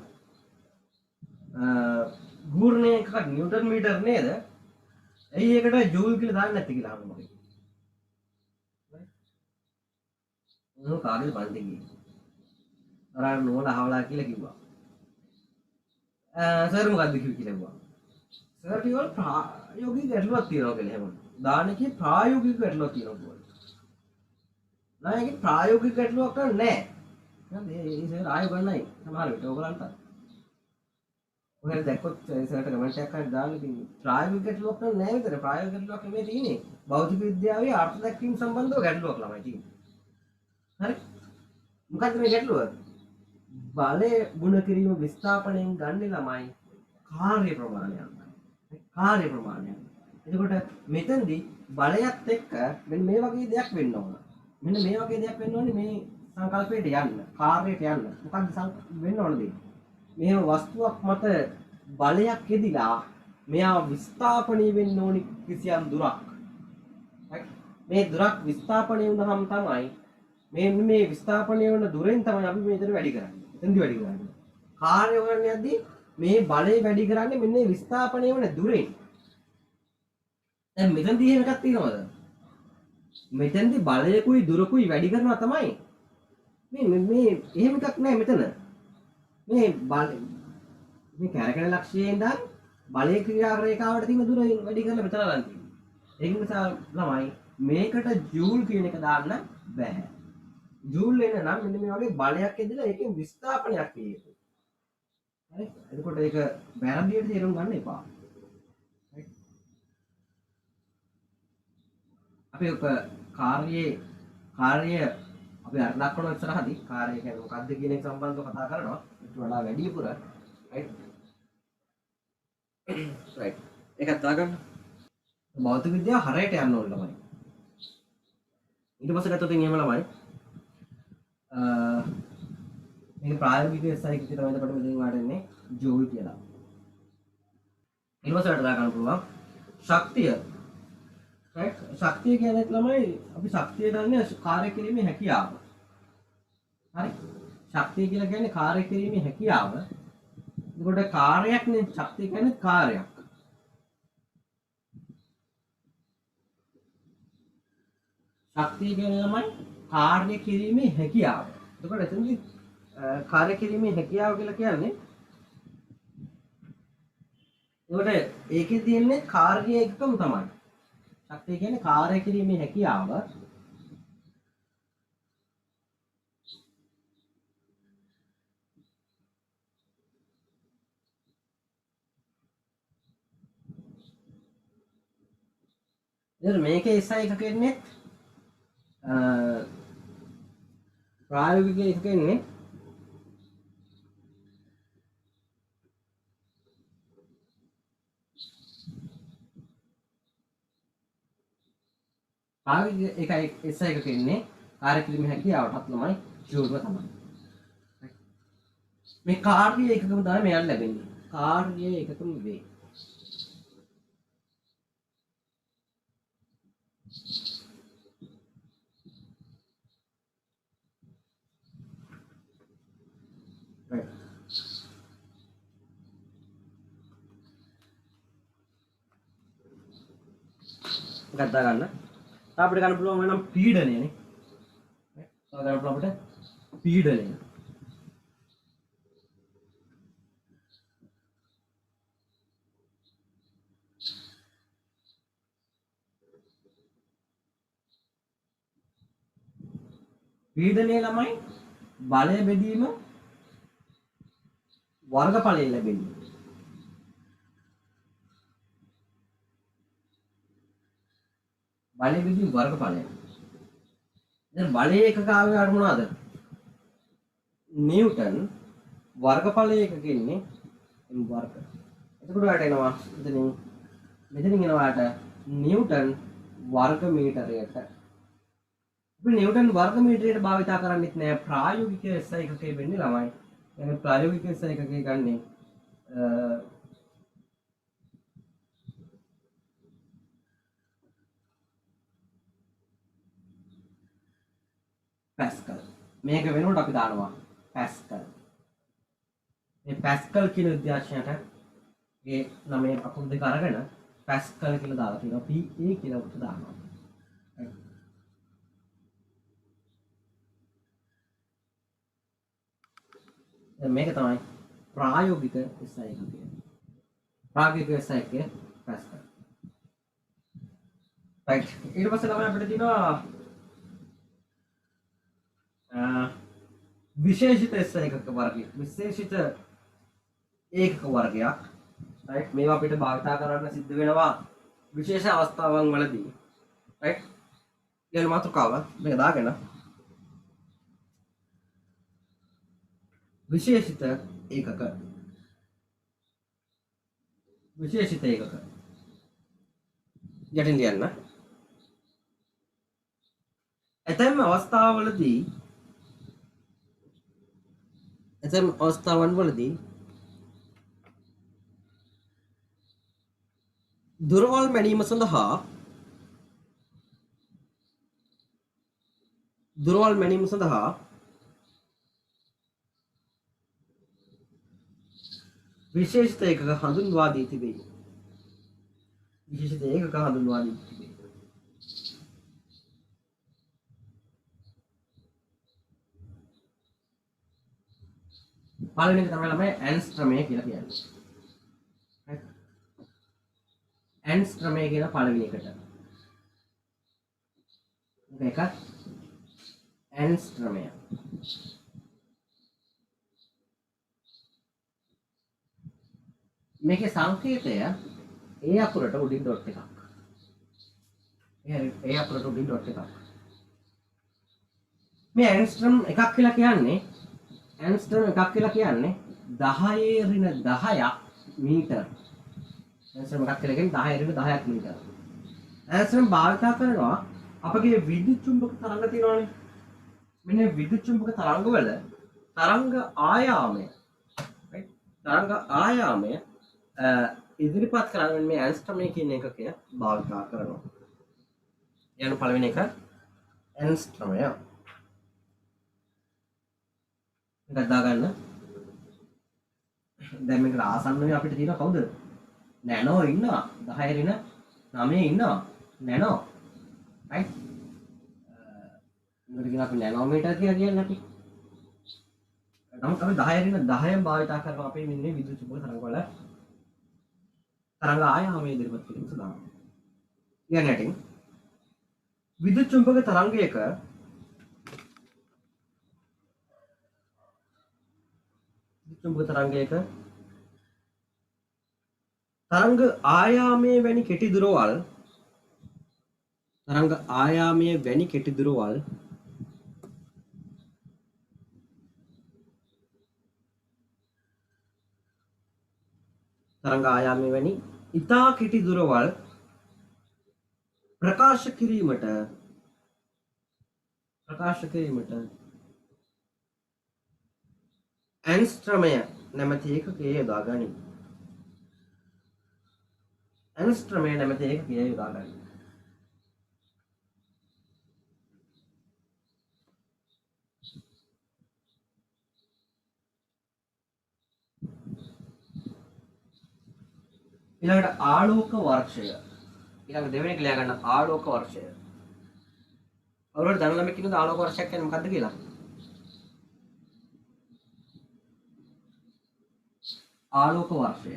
ගූර්ණය එකක් නිව්ටන් මීටර් නේද? ඇයි ඒකට ජූල් කියලා දාන්නේ නැත්තේ කියලා අහනවා මගෙන්. මොන කාගෙද පන්ති ගියේ? අර නෝන අහවලා කියලා කිව්වා. සර් මොකද්ද කිව්වේ කියලා කිව්වා. සර් කිව්වා ප්‍රායෝගික ගැටලුවක් තියෙනවා කියලා එහෙම. දානකේ ප්‍රායෝගික ගැටලුවක් තියෙනවා. නෑ ඒක ප්‍රායෝගික ගැටලුවක් නෑ. නේද? ඒ සර් ආයෙ ගන්නයි සමහර විට ඔයගලන්ට. ඔයාලා දැක්කොත් සර්ට කමෙන්ට් එකක් හරි දාන්න ඉතින් ප්‍රායෝගික ගැටලුවක් නෑ විතර. ප්‍රායෝගික ගැටලුවක් නෙමෙයි තියෙන්නේ. භෞතික විද්‍යාවේ අර්ථ දැක්වීම සම්බන්ධව ගැටලුවක් ළමයි තියෙන්නේ. හරි? මොකද්ද මේ ගැටලුව? බලය ගුණ කිරීම විස්ථාපනයෙන් ගන්න ළමයි කාර්ය ප්‍රමාණයක්. කාර්ය ප්‍රමාණයක්. එතකොට මෙතෙන්දී බලයත් එක්ක මෙන්න මේ වගේ දෙයක් වෙන්න ඕන. මෙන්න මේ වගේ දෙයක් වෙන්න ඕනේ මේ සංකල්පයට යන්න, කාර්යයට යන්න. මොකක්ද වෙන්න ඕන දෙයක්? මේ වස්තුවක් මත බලයක් යෙදිලා මෙයා විස්ථාපනය වෙන්න ඕනි කිසියම් දුරක්. මේ දුරක් විස්ථාපනය වුණාම තමයි මේ විස්ථාපනය වෙන දුරෙන් තමයි අපි මේතර වැඩි කරන්නේ. එතෙන්දි වැඩි කරන්නේ. කාර්ය කරන්නේ යද්දී මේ බලය වැඩි කරන්නේ මෙන්න මේ විස්ථාපනය වෙන දුරෙන්. දැන් මෙතනදී එහෙම එකක් තියෙනවද? මෙතනදී බලයකුයි දුරකුයි වැඩි කරනවා තමයි. මේ එහෙම එකක් නෑ මෙතන. මේ කැරකෙන ලක්ෂ්‍යයෙන් ඉඳන් බලයේ ක්‍රියා රේඛාවට තියෙන දුර වැඩි කරලා මෙතන ගන්න තියෙනවා. ඒක නිසා ළමයි මේකට ජූල් කියන එක දාන්න බෑ. ජූල් එන්න නම් මෙන්න මේ වගේ බලයක් ඇදලා ඒකෙන් විස්ථාපනයක් විය යුතුයි. හරි? එතකොට ඒක වැරදියට තේරුම් ගන්න එපා. හරි? අපි ඔක කාර්ය අපි අර දක්වන ඉස්සරහදී කාර්ය කියන්නේ මොකක්ද කියන එක සම්බන්ධව කතා කරනවා. ඊට වඩා වැඩිපුර right right ඒකත් දාගන්න. භෞතික විද්‍යාව හරියට යන්න ඕන ළමයි. ඊට පස්සේ ගත්තොත් එහෙම ළමයි මේක ප්‍රායෝගික සාහිත්‍ය තමයි අපිට මෙතනින් වාඩෙන්නේ ජූල් කියලා. ඊට පස්සේ වලට දාගන්න පුළුවන් ශක්තිය. right ශක්තිය කියන්නේ ළමයි අපි ශක්තිය ගන්න කාර්ය කිරීමේ හැකියාව. හරි? ශක්තිය කියලා කියන්නේ කාර්ය කිරීමේ හැකියාව. ඒකට කාර්යයක් නේ ශක්තිය කියන්නේ කාර්යයක්. ශක්තිය කියන්නේ ළමයි කාර්ය කිරීමේ හැකියාව. එතකොට එතනදි කාර්ය කිරීමේ හැකියාව කියලා කියන්නේ ඒකට ඒකේ තියෙන්නේ කාර්ය එක්කම තමයි. ශක්තිය කියන්නේ කාර්ය කිරීමේ හැකියාව. මේකේ SI එකක එන්නේ ප්‍රායෝගික එකක එන්නේ ප්‍රායෝගික එකයි SI එකක එන්නේ කාර්ය කිරීමේ හැකියාවටත් ළමයි ෂුවර්ව තමයි. මේ කාර්ය එකකම තමයි මෙයාට ලැබෙන්නේ. කාර්ය එකකම වේ. ගත්තා ගන්න. අපිට ගන්න පුළුවන් වෙනම් පීඩනයනේ. තව ගන්න පුළුවන් අපිට පීඩනය. පීඩනය ළමයි බලය බෙදීම වර්ගඵලයෙන් ලැබෙන්නේ. බලය බෙදීම වර්ගඵලය. දැන් බලයේ එකක ආවේ අර මොනවාද? නිව්ටන් වර්ගඵලය එකක ඉන්නේ m වර්ග. එතකොට ඔයාලට එනවා මෙතනින් එනවාට නිව්ටන් වර්ග මීටරයට. අපි නිව්ටන් වර්ග මීටරයට භාවිතා කරන්නේත් නෑ ප්‍රායෝගික SI එකකේ වෙන්නේ ළමයි. يعني ප්‍රායෝගික SI එකකේ ගන්නේ පැස්කල්. මේක වෙනකොට අපි දානවා පැස්කල්. මේ පැස්කල් කියන විද්‍යාඥයාට ඒ නමේ අකුරු දෙක අරගෙන පැස්කල් කියලා දාලා තියෙනවා. PA කියලා උත්තර දානවා. දැන් මේක තමයි ප්‍රායෝගික SI එක කියන්නේ. ප්‍රායෝගික SI එකේ පැස්කල්. රයිට්. ඊට පස්සේ ළමයි අපිට තියෙනවා විශේෂිත SI එකක වර්ගයක්. විශේෂිත ඒකක වර්ගයක්. රයිට්. මේවා අපිට භාවිතා කරන්න සිද්ධ වෙනවා විශේෂ අවස්ථාවන් වලදී. රයිට්. ඊළඟ මාතෘකාව මේක දාගෙන විශේෂිත ඒකක. විශේෂිත ඒකක. යටින් ලියන්න. ඇතැම් අවස්ථාවවලදී දුරවල් මැනීම සඳහා විශේෂිත ඒකක හඳුන්වා දී තිබේ. විශේෂිත ඒකක හඳුන්වා දී තිබේ. පළවෙනි එක තමයි ළමයි ඇන්ස්ට්‍රමය කියලා කියන්නේ. right? ඇන්ස්ට්‍රමය කියන පළවෙනි එකට. මේක ඇන්ස්ට්‍රමය. මේකේ සංකේතය ඒ අකුරට උඩින් ඩොට් එකක්. ඒ අකුරට උඩින් ඩොට් එකක්. මේ ඇන්ස්ට්‍රම් එකක් කියලා කියන්නේ 10 මීටර. ඇන්ස්ට්‍රම් එකක් කියලා කියන්නේ 10 මීටර. ඇන්ස්ට්‍රම් භාවිතා කරනවා අපගේ විද්‍යුත් චුම්බක තරංග තියෙනවානේ. මෙන්න විද්‍යුත් චුම්බක තරංග වල තරංග ආයාමය ඉදිරිපත් කරන්න මේ ඇන්ස්ට්‍රමය කියන එකක භාවිතා කරනවා. යන පළවෙනි එක ඇන්ස්ට්‍රමය. එකක් දාගන්න. දැන් මේකට ආසන්නව අපිට තියෙන කවුද? නැනෝ ඉන්නවා. 10 රින 9 ඉන්නවා. නැනෝ. රයිට්. මේකට කියන අපි නැනෝමීටර් කියලා කියන්නේ අපි. නමුත් අපි 10 රින 10න් භාවිතා කරනවා අපේ මෙන්නේ විද්‍යුත් චුම්බක තරංග වල තරංග ආයාමයේ ඉදිරිපත් කිරීම සඳහා. කියන්නේ නැටින් විද්‍යුත් චුම්බක තරංගයක චුම්බක තරංගයක තරංග ආයාමයේ වැනි කෙටි දුරවල් තරංග ආයාමයේ වැනි කෙටි දුරවල් තරංග ආයාමයේ වැනි ඉතා කෙටි දුරවල් ප්‍රකාශ කිරීමට ඇන්ස්ට්‍රමය නැමැති ඒකකයේ යොදා ගනී. ඇන්ස්ට්‍රමය නැමැති ඒකකයේ යොදා ගනී. ඊළඟට ආලෝක වර්ෂය. ඊළඟ දෙවෙනි එක ලියා ගන්න ආලෝක වර්ෂය. අවුරුද්ද දන්න ළමෙක් ඉන්නද ආලෝක වර්ෂයක් කියන්නේ මොකක්ද කියලා? ආලෝක වර්ෂය.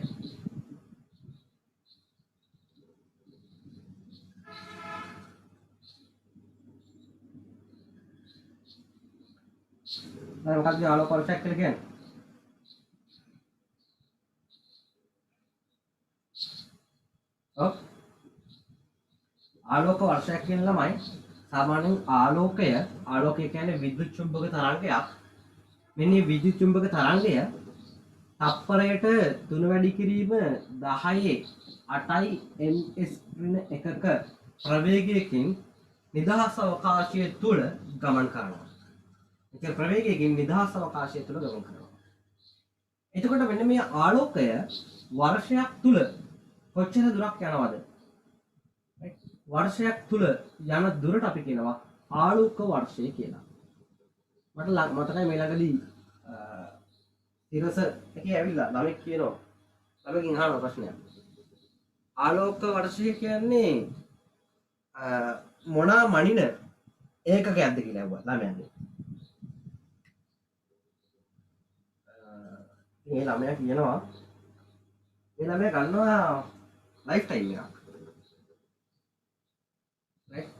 දැන් මොකක්ද ආලෝක වර්ෂයක් කියලා කියන්නේ? ඔව්. ආලෝක වර්ෂයක් කියන ළමයි සාමාන්‍යයෙන් ආලෝකය කියන්නේ විද්‍යුත් චුම්බක තරංගයක්. මෙන්න මේ විද්‍යුත් චුම්බක තරංගය තප්පරයට 3 වැඩි කිරීම 10 8යි ms ඍණ එකක ප්‍රවේගයකින් නිදහස් අවකාශය තුල ගමන් කරනවා. ඒක ප්‍රවේගයකින් නිදහස් අවකාශය තුල ගමන් කරනවා. එතකොට මෙන්න මේ ආලෝකය වර්ෂයක් තුල කොච්චර දුරක් යනවද? වර්ෂයක් තුල යන දුරට අපි කියනවා ආලෝක වර්ෂය කියලා. මට මතකයි මේ ළඟදී තිරස එකේ ඇවිල්ලා ළමෙක් කියනවා. ළමෙක්ගෙන් අහන ප්‍රශ්නයක්. ආලෝක වර්ෂය කියන්නේ මොනවා මනින ඒකකයක්ද කියලා ඇහුවා ළමයාගෙන්. මේ ළමයා කියනවා මේ ළමයා ගන්නවා ලයිෆ් ටයිම් එකක්. right?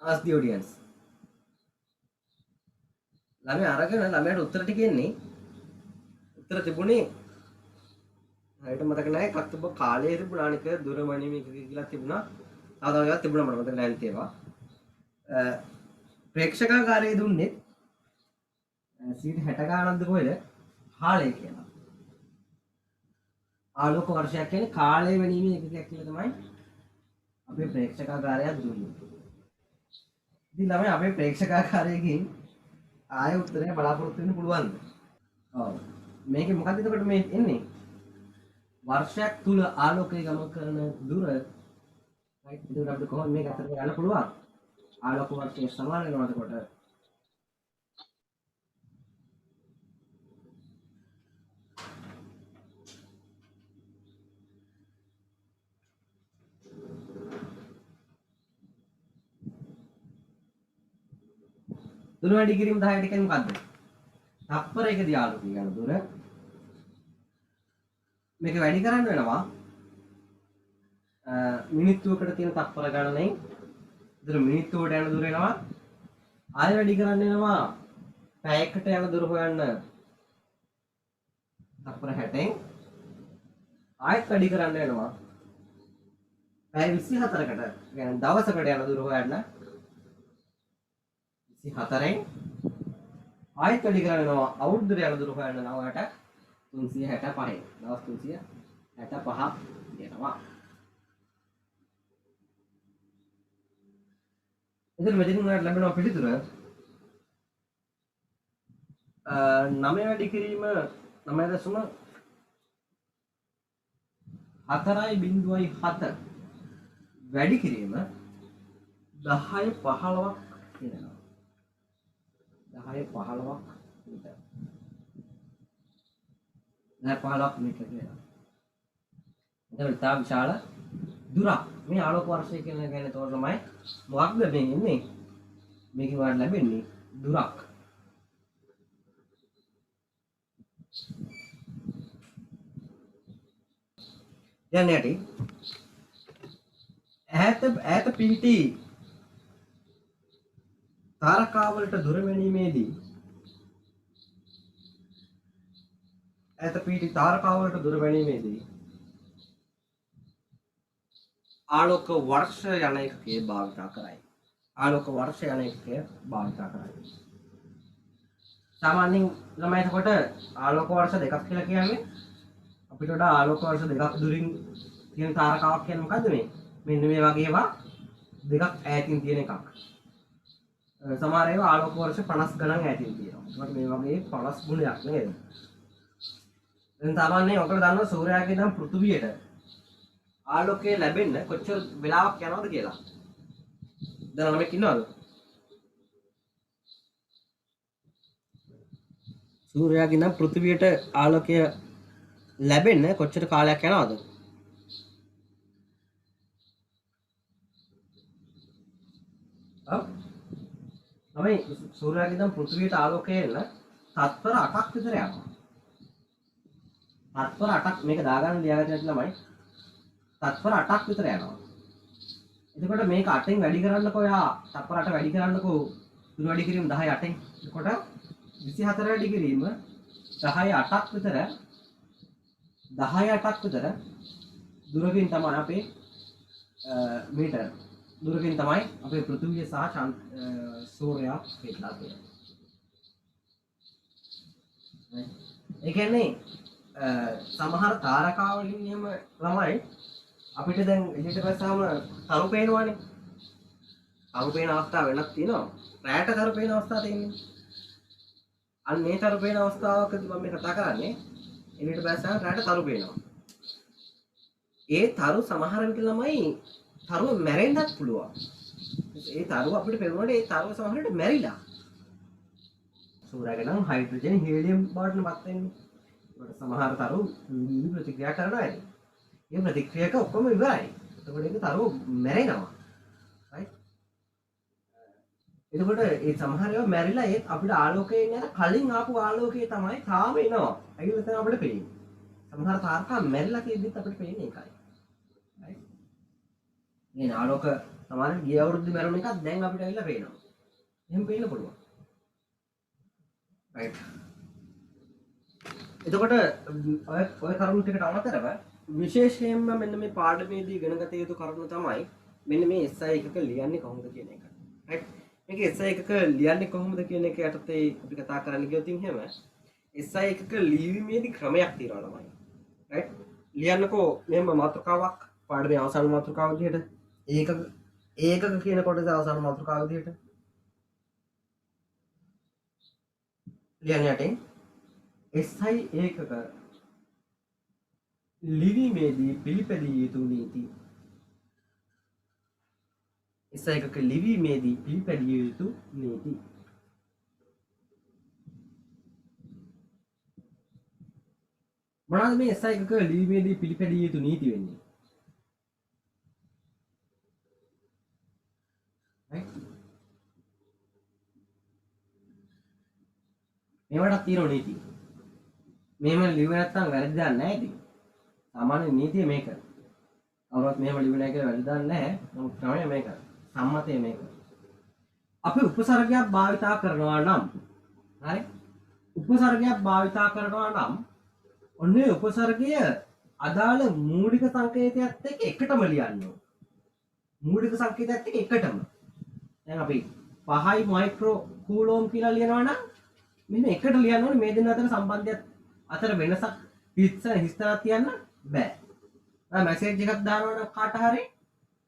Ask the audience. ළමයා අරගෙන ළමයාට උත්තර ටික එන්නේ. උත්තර තිබුණේ හරියට මතක නැහැ කක්තුබ කාලේ තිබුණා නික දුරමණි මේක කියලා තිබුණා. තව ඒවා තිබුණා මට මතක නැහැ ඒවා. ප්‍රේක්ෂකාගාරයේ දුන්නේ 60 ගානක්ද කොහෙද? කාලය කියලා. ආලෝක වර්ෂයක් කියන්නේ කාලය වෙනීමේ එකකයක් කියලා තමයි අපේ ප්‍රේක්ෂකාගාරයක් දුන්නේ. ඉතින් ළමයි අපේ ප්‍රේක්ෂකාගාරයකින් ආයෙ උත්තරේ බලාපොරොත්තු වෙන්න පුළුවන්ද? ඔව්. මේකේ මොකක්ද එතකොට මේ එන්නේ? වර්ෂයක් තුල ආලෝකය ගමන් කරන දුර right එතකොට අපිට කොහොමද මේක අතර ගන්න පුළුවන්? ආලෝක වර්ෂය සමාන වෙනවා එතකොට දුර වැඩි කිරීම 10ට කියන්නේ මොකද්ද? තප්පරයකදී ආලෝකය යන දුර මේක වැඩි කරන්න වෙනවා මිනිත්තුවකට තියෙන තප්පර ගණනෙන්. ඒතර මිනිත්තුවට යන දුර වෙනවා ආයෙ වැඩි කරන්න වෙනවා පැයකට යන දුර හොයන්න තප්පර 60න් ආයෙත් වැඩි කරන්න වෙනවා පැය 24කට يعني දවසකට යන දුර හොයන්න 24න් ආයෙත් වැඩි කරන්න වෙනවා අවුරුද්දට යන දුර හොයන්න 9ට 365න් දවස් 365ක් යනවා. එතන මෙතන උනාට ලැබෙනවා පිළිතුර 9 වැඩි කිරීම 9.4.7 වැඩි කිරීම 10-15ක් කියනවා. 10-15ක් මීටර. 10-15ක් මීටර කියනවා. ඒක ඉතා විශාල දුරක්. මේ ආලෝක වර්ෂය කියන එක ගැන තෝරන ළමයි මොකක්ද මේ ඉන්නේ? මේකෙන් වාට ලැබෙන්නේ දුරක්. යන්නේ යටි ඈත පිහිටි තාරකාවලට දුර වැනීමේදී ආලෝක වර්ෂ යන එකකේ භාවිතා කරයි. ආලෝක වර්ෂ යන එකකේ භාවිතා කරයි. සාමාන්‍යයෙන් ළමයි එතකොට ආලෝක වර්ෂ දෙකක් කියලා කියන්නේ අපිට වඩා ආලෝක වර්ෂ දෙකක් දුරින් තියෙන තාරකාවක් කියන්නේ මොකද්ද මේ? මෙන්න මේ වගේ ඒවා දෙකක් ඈතින් තියෙන එකක්. සමහර ඒවා ආලෝක වර්ෂ 50 ගණන් ඈතින් තියෙනවා. ඒකට මේ වගේ 50 ගුණයක් නේද? දැන් සාමාන්‍යයෙන් ඔකට දන්නවා සූර්යාගේ ඉඳන් පෘථිවියට ආලෝකය ලැබෙන්න කොච්චර වෙලාවක් යනවද කියලා. දැන් ළමෙක් ඉන්නවද? සූර්යාගේ ඉඳන් පෘථිවියට ආලෝකය ලැබෙන්න කොච්චර කාලයක් යනවද? ළමයි සූර්යාගේ ඉඳන් පෘථිවියට ආලෝකය එන්න තත්පර 8ක් විතර යනවා. තත්පර 8ක් මේක දාගන්න ලියාගන්න ඇති ළමයි. තත්පර 8ක් විතර යනවා. එතකොට මේක 8ෙන් වැඩි කරන්නකෝ යා තත්පර 8 වැඩි කරන්නකෝ දුර වැඩි කිරීම 10 8ෙන්. එතකොට 24 වැඩි කිරීම 10 8ක් විතර 10 8ක් විතර දුරකින් තමයි අපේ මීටර දුරකින් තමයි අපේ පෘථිවිය සහ සූර්යයා පිටලා තියෙන්නේ. ඒ කියන්නේ සමහර තාරකාවලින් එහෙම ළමයි අපිට දැන් එළියට ගස්සාම තරු පේනවනේ. තරු පේන අවස්ථා වෙනක් තියෙනවා. රැයට තරු පේන අවස්ථා තියෙන්නේ. අන්න මේ තරු පේන අවස්ථාවකදී මම මේ කතා කරන්නේ එළියට ගස්සාම රැයට තරු පේනවා. ඒ තරු සමහර විට ළමයි තරුව මැරෙන්නත් පුළුවන්. ඒ තරුව අපිට පේනකොට ඒ තරුව සමහර විට මැරිලා. සූර්යයාගේ නම් හයිඩ්‍රජන් හීලියම් බවටපත් වෙන්නේ. ඒකට සමහර තරු විවිධ ප්‍රතික්‍රියා කරනවා ඇති. මේ ප්‍රතික්‍රියාවක ඔක්කොම ඉවරයි. එතකොට ඒක තරුව මැරෙනවා. right? එතකොට ඒ සමහර ඒවා මැරිලා ඒත් අපිට ආලෝකයෙන් යන කලින් ආපු ආලෝකය තමයි තාම එනවා. ඇවිල්ලා තමයි අපිට පේන්නේ. සමහර තාරකා මැරිලා තියෙද්දිත් අපිට පේන්නේ ඒකයි. right? මේ ආලෝක සමහර ගිය අවුරුද්දේ මැරුණ එකක් දැන් අපිට ඇවිල්ලා පේනවා. එහෙම පේන්න පුළුවන්. right? එතකොට ඔය කරුණු ටිකට අමතරව විශේෂයෙන්ම මෙන්න මේ පාඩමේදී ඉගෙන ගත යුතු කරුණු තමයි මෙන්න මේ SI එකක ලියන්නේ කොහොමද කියන එක. right? මේක SI එකක ලියන්නේ කොහොමද කියන එක යටතේ අපි කතා කරන්න ගියොත් එහෙම SI එකක ලියීමේදී ක්‍රමයක් තියෙනවා ළමයි. right? ලියන්නකෝ මෙහෙම මාතෘකාවක් පාඩමේ අවසාන මාතෘකාව විදිහට ඒකක කියන කොටස අවසාන මාතෘකාව විදිහට ලියන්න යටින් SI ඒකක ලිවීමේදී පිළිපැදිය යුතු නීති. SI එකක ලිවීමේදී පිළිපැදිය යුතු නීති. මොනවාද මේ SI එකක ලිවීමේදී පිළිපැදිය යුතු නීති වෙන්නේ? right? මේවට තියෙන නීති. මෙහෙම ලිව්ව නැත්නම් වැරදි දාන්න නැහැ ඉතින්. සාමාන්‍ය නීතිය මේක. කවුරුත් මෙහෙම ලිව්ව නැහැ කියලා වැරදි දාන්න නැහැ. නමුත් ක්‍රමය මේක. සම්මතය මේක. අපි උපසර්ගයක් භාවිතා කරනවා නම් හරි? උපසර්ගයක් භාවිතා කරනවා නම් ඔන්නේ උපසර්ගය අදාළ මූලික සංකේතයත් එක්ක එකටම ලියන්න ඕන. මූලික සංකේතයත් එක්ක එකටම. දැන් අපි 5 මයික්‍රෝ කූලෝම් කියලා ලියනවා නම් මෙන්න එකට ලියන්න ඕනේ මේ දෙන්න අතර සම්බන්ධයක් අතර වෙනසක් හිස්තනක් තියන්න බෑ. දැන් මැසේජ් එකක් දානවා නම් කාට හරි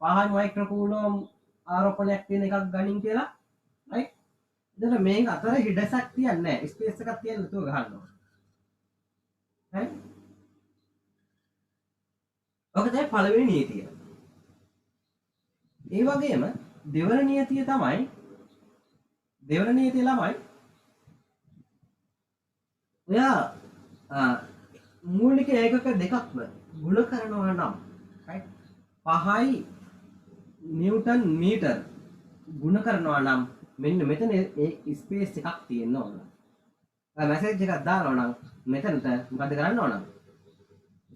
5 මයික්‍රෝ කූලෝම් ආරෝපණයක් තියෙන එකක් ගනින් කියලා right? එතන මේක අතර හිඩසක් තියන්නේ නැහැ. ස්පේස් එකක් තියන්න නැතුව ගහන්න ඕනේ. හරි? ඔක තමයි පළවෙනි නීතිය. ඒ වගේම දෙවන නීතිය ළමයි ඔයා මූලික ඒකක දෙකක්ම ගුණ කරනවා නම් right? 5යි නිව්ටන් මීටර ගුණ කරනවා නම් මෙන්න මෙතන ඒ ස්පේස් එකක් තියෙන්න ඕන. මැසේජ් එකක් දානවා නම් මෙතනට මොකද කරන්න ඕන?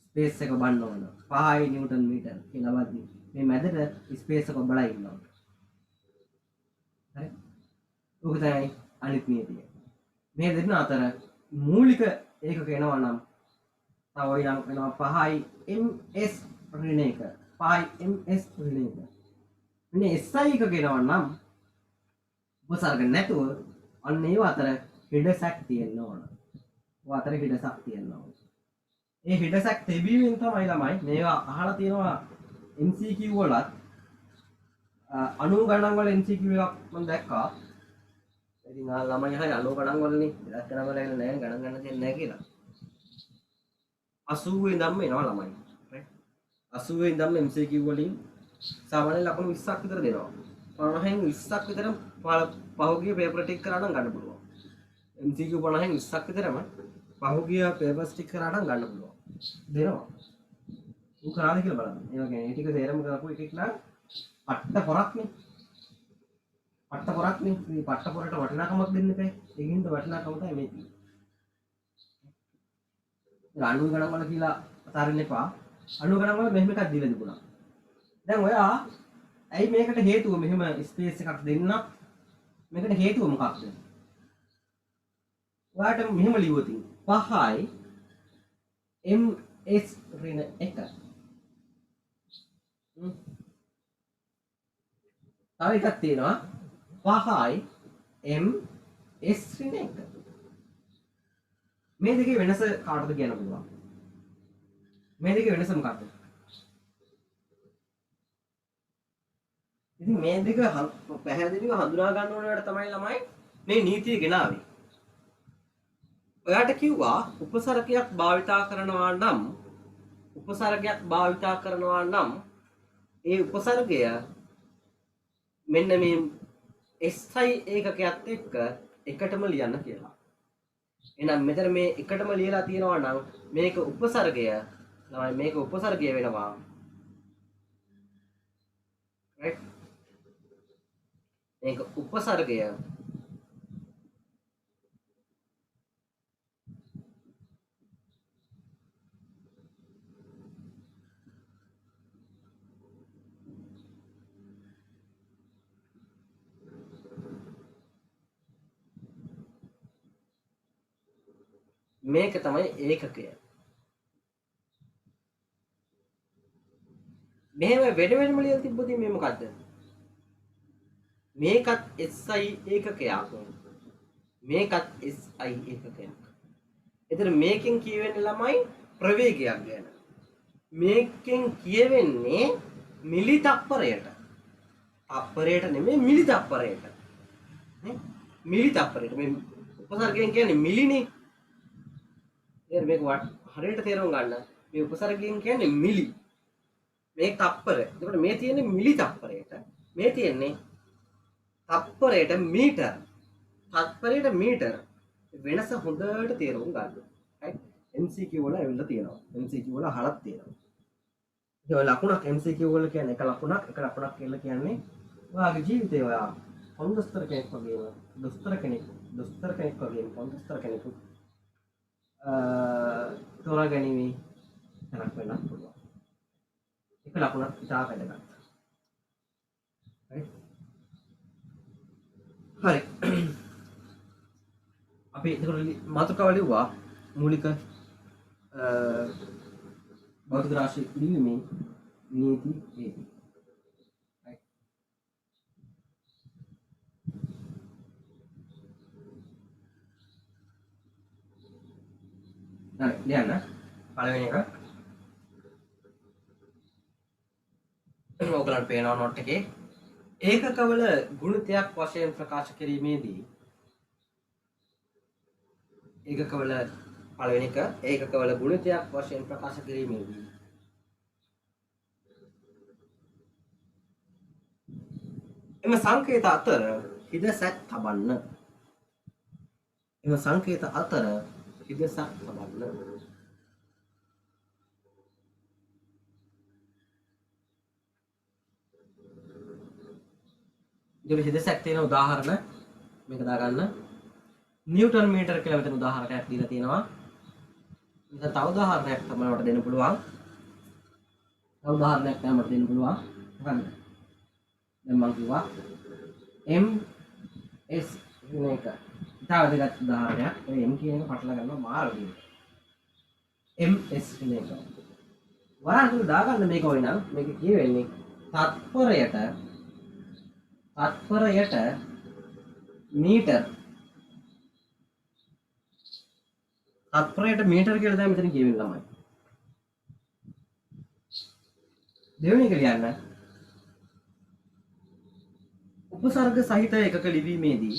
ස්පේස් එක බලන්න ඕන. 5 නිව්ටන් මීටර කියලා වදින් මේ මැදට ස්පේස් එක බලලා ඉන්න ඕන. හරි? ඔක තමයි අනිත් නීතිය. මේ දෙන්න අතර මූලික ඒකක එනවා නම් තව ඊළඟ වෙනවා 5යි ms ඍණ එක. පහයි ms ඍණ එක. මෙන්න SI එක ගෙනවන්න නම් උපසර්ග නැතුව අන්න ඒව අතර හිඩසක් තියෙන්න ඕන. ඔය අතර හිඩසක් තියෙන්න ඕන. ඒ හිඩසක් තිබීමෙන් තමයි ළමයි මේවා අහලා තියෙනවා MCQ වලත් 90 ගණන් වල MCQ එකක් මම දැක්කා. ඉතින් ළමයි හරි 90 ගණන් වලනේ ඉලක්ක නම් වල එන්නේ නැහැ ගණන් ගන්න දෙන්නේ නැහැ කියලා. 80 ඉඳන්ම එනවා ළමයි. right 80 ඉඳන්ම MCQ වලින් සාමාන්‍ය ලකුණු 20ක් විතර දෙනවා. 50න් 20ක් විතර පහුගිය පේපර් ටික කරා නම් ගන්න පුළුවන්. MCQ 50න් 20ක් විතරම පහුගිය පේපර්ස් ටික කරා නම් ගන්න පුළුවන්. දෙනවා. උන් කරාද කියලා බලන්න. ඒ වගේ මේ ටික තේරෙම කරපු එකෙක් නම් පට්ට පොරක්නේ. පට්ට පොරක්නේ. මේ පට්ට පොරට වටිනාකමක් දෙන්න එපා. ඒකින්ද වටිනාකම තමයි මේ තියෙන්නේ. අණු ගණන් වල කියලා අතාරින්න එපා. අණු ගණන් වල මෙහෙම එකක් දීලා තිබුණා. දැන් ඔයා ඇයි මේකට හේතුව මෙහෙම ස්පේස් එකක් දෙන්න? මේකට හේතුව මොකක්ද? ඔයාට මෙහෙම ලියුවොත් 5යි ms ඍණ 1. තව එකක් තියෙනවා 5යි ms ඍණ 1. මේ දෙකේ වෙනස කාටද කියන්න පුළුවන්? මේ දෙකේ වෙනස මොකක්ද? ඉතින් මේ දෙක පැහැදිලිව හඳුනා ගන්න ඕනකට තමයි ළමයි මේ නීතිය ගෙනාවේ. ඔයාට කිව්වා උපසර්ගයක් භාවිතා කරනවා නම් ඒ උපසර්ගය මෙන්න මේ SI ඒකකයක් එක්ක එකටම ලියන්න කියලා. එහෙනම් මෙතන මේ එකටම ලියලා තියෙනවා නම් මේක උපසර්ගය වෙනවා. right මේක උපසර්ගය මේක තමයි ඒකකය. මෙහෙම වෙනම ලියලා තිබ්බොත් මේ මොකද්ද? මේකත් SI ඒකකයක්. මේකත් SI ඒකකයක්. එතන මේකෙන් කියවෙන්නේ ළමයි ප්‍රවේගයක් ගැන. මේකෙන් කියවෙන්නේ මිලි තප්පරයට. තප්පරයට නෙමෙයි මිලි තප්පරයට. නේ? මිලි තප්පරයට. මේ උපසර්ගයෙන් කියන්නේ මිලිනේ. මේක හරියට තේරුම් ගන්න. මේ උපසර්ගයෙන් කියන්නේ මිලි. මේ තප්පර. එතකොට මේ තියෙන්නේ මිලි තප්පරයට. මේ තියෙන්නේ තප්පරයට මීටර. තප්පරයට මීටර. වෙනස හොඳට තේරුම් ගන්න. right MCQ වල ඇවිල්ලා තියෙනවා. MCQ වල අහලක් තියෙනවා. ඒ ලකුණක් MCQ වල කියන්නේ එක ලකුණක් කියලා කියන්නේ ඔයාගේ ජීවිතේ ඔයා පොන්දස්තර කෙනෙක් වගේම දොස්තර කෙනෙක් වගේම පොන්දස්තර කෙනෙකු තෝරා ගැනීමේ තරක් වෙන්නත් පුළුවන්. එක ලකුණක් ඉතා වැදගත්. හරි. අපි ඒකට මාතෘකාව ලිව්වා මූලික භෞතික රාශි ලිවීමේ නීති හේතු. right හරි ලියන්න පළවෙනි එක ඔයගලන්ට පේනවා නෝට් එකේ ඒකකවල ගුණිතයක් වශයෙන් ප්‍රකාශ කිරීමේදී ඒකකවල පළවෙනි එක ඒකකවල ගුණිතයක් වශයෙන් ප්‍රකාශ කිරීමේදී එම සංකේත අතර හිදසක් තබන්න. ඉතින් හිදසක් තියෙන උදාහරණ මේක දාගන්න. නිව්ටන් මීටර කියලා මෙතන උදාහරණයක් දීලා තියෙනවා. ඉතින් තව උදාහරණයක් තමයි මට දෙන්න පුළුවන්. මොකක්ද? දැන් මම කිව්වා MS වෙන එක. ඉතාල වැදගත් උදාහරණයක්. ඒ M කියන එක පටල ගන්නවා මාරු කියන. MS වෙන එක. වරන්තුල දාගන්න මේක ඔය නම් මේක කියවෙන්නේ තත්පරයට මීටර් තත්පරයට මීටර් කියලා තමයි මෙතන කියවෙන්නේ ළමයි. දෙවෙනි එක ලියන්න. උපසර්ග සහිත එකක ලිවීමේදී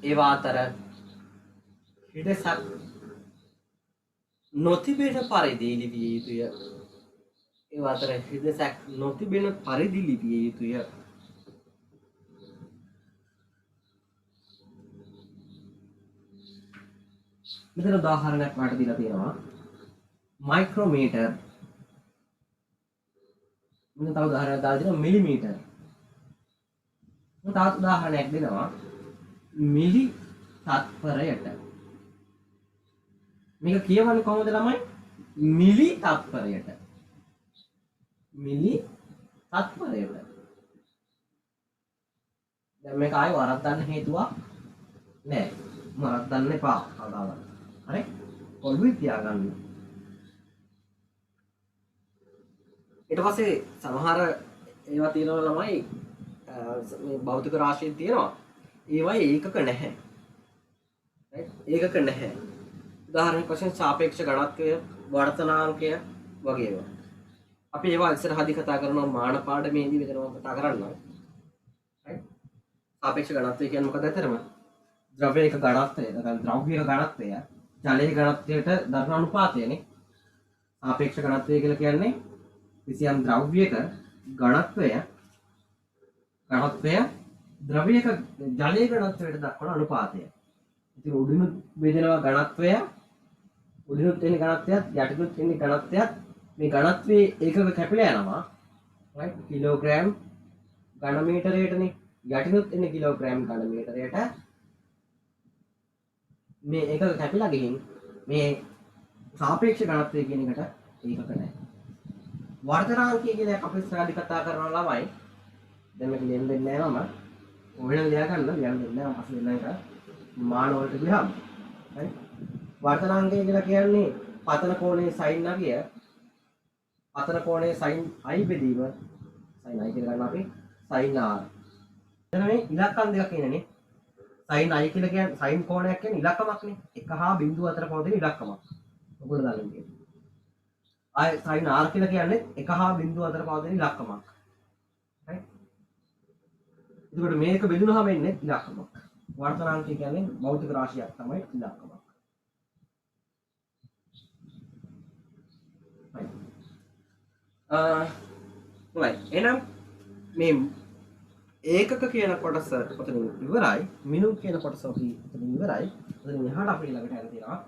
ඒවා අතර හිඩසක් නොතිබෙන පරිදි ලිවිය යුතුය. ඒවා අතර හිඩසක් නොතිබෙන පරිදි ලිවිය යුතුය. මෙතන උදාහරණයක් වාට දීලා තියෙනවා මයික්‍රෝමීටර්. මෙතන තව උදාහරණයක් දාලා තියෙනවා මිලිමීටර්. මම තවත් උදාහරණයක් දෙනවා මිලි තත්පරයට. මේක කියවන්නේ කොහොමද ළමයි? මිලි තත්පරයට. දැන් මේක ආයෙ වරද්දන්න හේතුවක් නෑ. වරද්දන්න එපා කවදාවත්. හරි? ඔළුවේ තියාගන්න. ඊට පස්සේ සමහර ඒවා තියෙනවා ළමයි මේ භෞතික රාශිය තියෙනවා. ඒවයි ඒකක නැහැ. රයිට්? ඒකක නැහැ. උදාහරණයක් වශයෙන් සාපේක්ෂ ඝනත්වය, වර්තනාංකය වගේ ඒවා. අපි ඒවා ඉස්සරහදී කතා කරනවා මාන පාඩමේදී මෙතනම කතා කරනවා. රයිට්? සාපේක්ෂ ඝනත්වය කියන්නේ මොකද ඇතරම? ද්‍රවයක ඝනත්වය, නැත්නම් ද්‍රව්‍යයක ඝනත්වය ජලයේ ඝනත්වයට දරන අනුපාතයනේ. සාපේක්ෂ ඝනත්වය කියලා කියන්නේ කිසියම් ද්‍රව්‍යයක ඝනත්වය ද්‍රවයක ජලයේ ඝනත්වයට දක්වන අනුපාතය. ඉතින් උඩිනුත් බෙදෙනවා ඝනත්වය, උඩිනුත් එන්නේ ඝනත්වයත්, යටිනුත් එන්නේ ඝනත්වයත්. මේ ඝනත්වයේ ඒකක කැපිලා යනවා. රයිට්? කිලෝග්‍රෑම් ඝන මීටරයටනේ. යටිනුත් එන්නේ කිලෝග්‍රෑම් ඝන මීටරයට. මේ ඒකක කැපිලා ගිහින් මේ සාපේක්ෂ ඝනත්වය කියන එකට ඒකක නැහැ. වර්ධනාංකය කියන එක අපි ඉස්සරහදී කතා කරනවා ළමයි. දැන් මේක ලියන්න දෙන්නේ නැහැ මම. ඔයන ලියා ගන්න ලියන්න දෙන්නේ නැහැ. මම පස්සේ දෙන්න එක මාන වලට ගියාම. හරි? වර්ධනාංකය කියලා කියන්නේ පතන කෝණයේ sin අගය පතන කෝණයේ sin i බෙදීම sin i කියලා ගන්න අපි sin r. එතන මේ ඉලක්කම් දෙකක් ඉන්නනේ. sin i කියලා කියන්නේ sin කෝණයක් කියන්නේ ඉලක්කමක්නේ. 1 හා බිංදුව අතර පවතින ඉලක්කමක්. ඔයගොල්ලෝ දන්නේ නැහැ. ආය sin r කියලා කියන්නේ 1 හා බිංදුව අතර පවතින ඉලක්කමක්. හරි? එතකොට මේක බෙදුනහම එන්නේ ඉලක්කමක්. වර්තනාංකය කියන්නේ භෞතික රාශියක් තමයි ඉලක්කමක්. හරි. right. එහෙනම් මේ ඒකක කියන කොටස ඔතනින් ඉවරයි. මිනු කියන කොටස ඔතනින් ඉවරයි. ඔතනින් එහාට අපි ළඟට යන තියෙනවා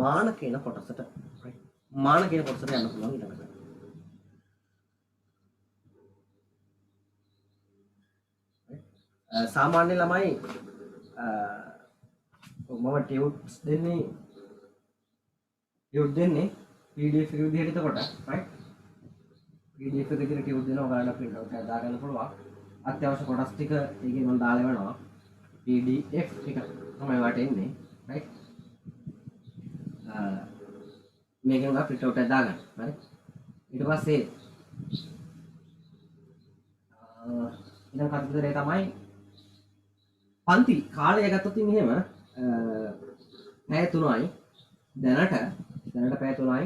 මාන කියන කොටසට. right. මාන කියන කොටසට යන්න පුළුවන් ඊළඟට. සාමාන්‍ය ළමයි මම ටියුට්ස් දෙන්නේ PDF එක විදිහට එතකොට right PDF එක විදිහට ටියුට් දෙනවා ඔයාලට print out එකක් දාගන්න පුළුවන් අත්‍යවශ්‍ය කොටස් ටික ඒකේ මම දාලා වෙනවා PDF එක තමයි වට එන්නේ right මේකෙන් ඔයා print out එකක් දාගන්න හරි ඊට පස්සේ ඊළඟ කටයුතු තමයි පන්ති කාලය ගත්තොත් එහෙම පැය 3යි දැනට පැය 3යි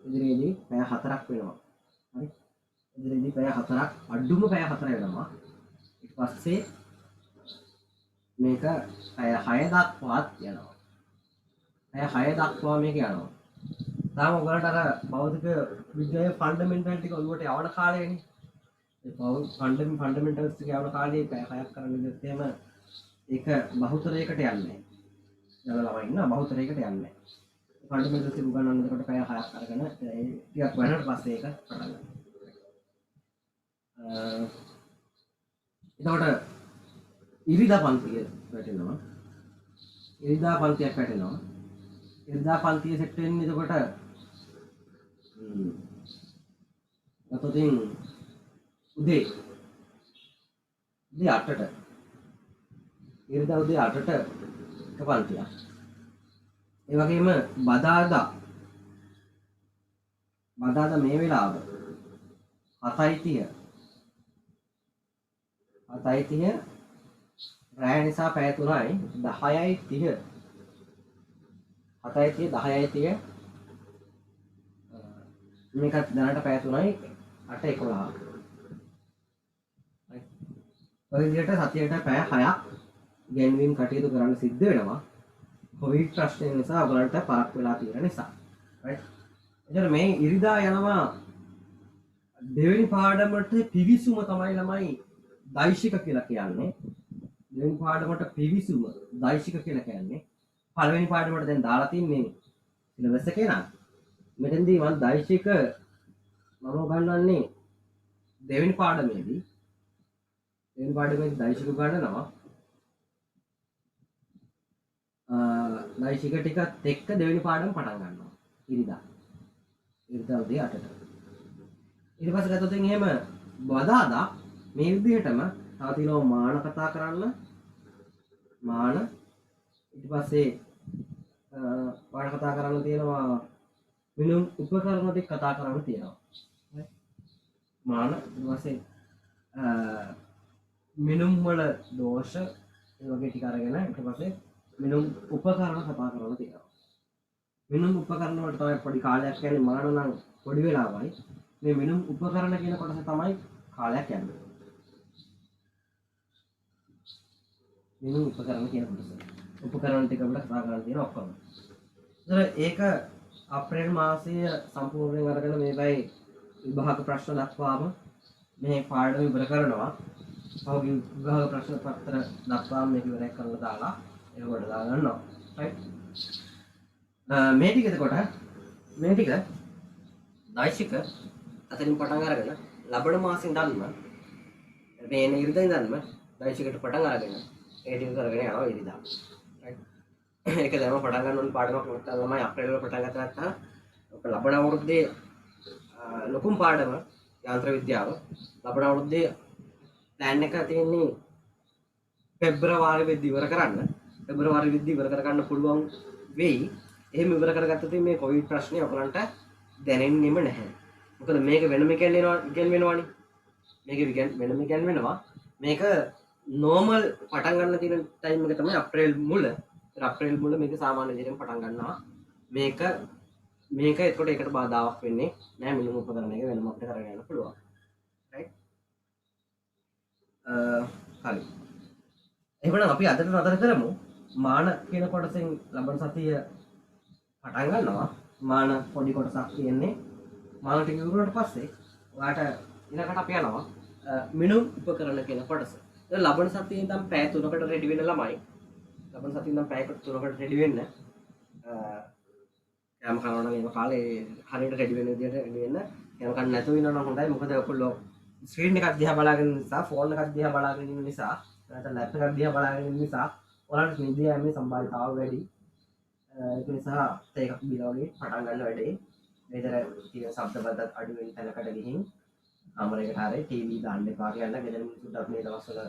ඉදිරියේදී පැය 4ක් වෙනවා හරි ඉදිරියේදී පැය 4ක් අඩුම පැය 4 වෙනවා ඊට පස්සේ මේක පැය 6 දක්වාත් යනවා පැය 6 දක්වා මේක යනවා තාම ඔයගලන්ට අර භෞතික විද්‍යාවේ ෆන්ඩමෙන්ටල් ටික ඔළුවට යවන කාලයනේ ඒ ෆන්ඩමෙන්ටල්ස් ටික යවන කාලේ පැය 6ක් කරන්න ගියොත් එහෙම ඒක බහුතරයකට යන්නේ නැහැ. යන ළමයි ඉන්නවා බහුතරයකට යන්නේ නැහැ. ෆන්ඩමෙන්ටල්ස් ටික උගන්වන්න එතකොට පැය 6ක් අරගෙන ඒ ටිකක් වෙනට පස්සේ ඒක පටන් ගන්නවා. එතකොට ඉරිදා පන්තිය වැටෙනවා. ඉරිදා පන්තියක් වැටෙනවා. ඉරිදා පන්තිය සෙට් වෙන්නේ එතකොට ගතොතින් උදේ 8ට ඉරිදා උදේ 8ට එක පන්තියක්. ඒ වගේම බදාදා මේ වෙලාව 7:30 රැය නිසා පැය 3යි 10:30 7:30 මේකත් දැනට පැය 3යි 8:11. ඔය විදිහට සතියට පැය 6ක් ගෙන්වීම් කටයුතු කරන්න සිද්ධ වෙනවා. කොවිඩ් ප්‍රශ්නය නිසා ඔයගලන්ට පරක් වෙලා තියෙන නිසා. රයිට්. එතන මේ ඉරිදා යනවා දෙවෙනි පාඩමට පිවිසුම තමයි ළමයි දෛශික කියලා කියන්නේ. දෙවෙනි පාඩමට පිවිසුම දෛශික කියලා කියන්නේ. පළවෙනි පාඩමට දැන් දාලා තින්නේ සිලබස් එකේ නම්. මෙතෙන්දී මම දෛශික මම උගන්වන්නේ දෙවෙනි පාඩමේදී දෛශික උගන්වනවා. දෛශික ටිකත් එක්ක දෙවෙනි පාඩම පටන් ගන්නවා. ඉරිදා උදේ 8ට. ඊට පස්සේ ගත්තොත් එහෙම බදාදා මේ විදිහටම තව තියෙනවා මාන කතා කරන්න. මාන ඊට පස්සේ කතා කරන්න තියෙනවා මිනුම් උපකරණ ටික කතා කරන්න තියෙනවා. මාන ඊට පස්සේ මිනුම් වල දෝෂ ඒ වගේ ටික අරගෙන ඊට පස්සේ මිනුම් උපකරණ කතා කරන්න තියෙනවා. මිනුම් උපකරණ වලට තමයි පොඩි කාලයක් යන්නේ. මාන නම් පොඩි වෙලාවයි. මේ මිනුම් උපකරණ කියන කොටස තමයි කාලයක් යන්නේ. මිනුම් උපකරණ කියන කොටස. උපකරණ ටික අපිට කතා කරන්න තියෙන ඔක්කොම. ඒක අප්‍රේල් මාසයේ සම්පූර්ණයෙන් අරගෙන මේකයි විභාග ප්‍රශ්න දක්වාම මේ පාඩම ඉවර කරනවා. පහුගිය විභාග ප්‍රශ්න පත්‍ර දක්වාම මේක ඉවර කරලා දාලා ඒක කොට දා ගන්නවා. රයිට්. මේ ටික දෛශික අතරින් පටන් අරගෙන ලබන මාසෙන් දන්ම මේ එන ඉරිදා ඉඳන්ම දෛශිකට පටන් අරගෙන ඒ ටික කරගෙන යනවා ඉරිදා. රයිට්. ඒක දැම පටන් ගන්න ඕන පාඩමක් නැත්නම් ළමයි අප්‍රේල් වල පටන් ගත්තා නැත්නම් ඔක ලබන අවුරුද්දේ ලොකුම පාඩම යාන්ත්‍ර විද්‍යාව ලබන අවුරුද්දේ ප්ලෑන් එක තියෙන්නේ පෙබ්‍රවාරි වෙද්දි ඉවර කරන්න. පෙබ්‍රවාරි වෙද්දි ඉවර කර ගන්න පුළුවන් වෙයි. එහෙම ඉවර කරගත්තොත් මේ කොවිඩ් ප්‍රශ්නේ ඔයගලන්ට දැනෙන්නෙම නැහැ. මොකද මේක වෙනම ඉගෙනවෙනවානේ. මේක වෙනම ඉගෙනවෙනවා. මේක නෝමල් පටන් ගන්න තියෙන ටයිම් එක තමයි අප්‍රේල් මුල. අප්‍රේල් මුල මේක සාමාන්‍ය විදිහටම පටන් ගන්නවා. මේක එතකොට ඒකට බාධාවක් වෙන්නේ නැහැ. මිනුම් උපකරණ එක වෙනම අපිට කරගෙන යන්න පුළුවන්. රයිට්. හරි. එහෙනම් අපි අදට නතර කරමු. මාන කියන කොටසෙන් ලබන සතිය පටන් ගන්නවා. මාන පොඩි කොටසක් තියෙන්නේ. මාන ටික ඉවරුනට පස්සේ ඔයාට ඊළඟට අපි යනවා මිනුම් උපකරණ කියන කොටස. දැන් ලබන සතියේ ඉඳන් පැය 3කට රෙඩි වෙන ළමයි. ලබන සතියේ ඉඳන් පැය 3කට රෙඩි වෙන්න. කෑම කනවා නම් මේ කාලේ හරියට රෙඩි වෙන විදිහට රෙඩි වෙන්න. කෑම කන්න නැතුව ඉන්නවා නම් හොඳයි. මොකද ඔයගොල්ලෝ ස්ක්‍රීන් එකක් දිහා බලාගෙන ඉන්න නිසා, ෆෝන් එකක් දිහා බලාගෙන ඉන්න නිසා, නැත්නම් ලැප්ටොප් එකක් දිහා බලාගෙන ඉන්න නිසා ඔයාලට නිදි යෑමේ සම්භාවිතාව වැඩි. ඒක නිසා ඒකක් බිලා වගේ පටන් ගන්න වැඩේ. මේතර තියෙන ශබ්ද බද්දත් අඩු වෙන තැනකට ගිහින් කාමරයකට හරි ටීවී දාන්න එපා කියලා ගෙදර මිනිස්සුන්ට මේ දවස්වල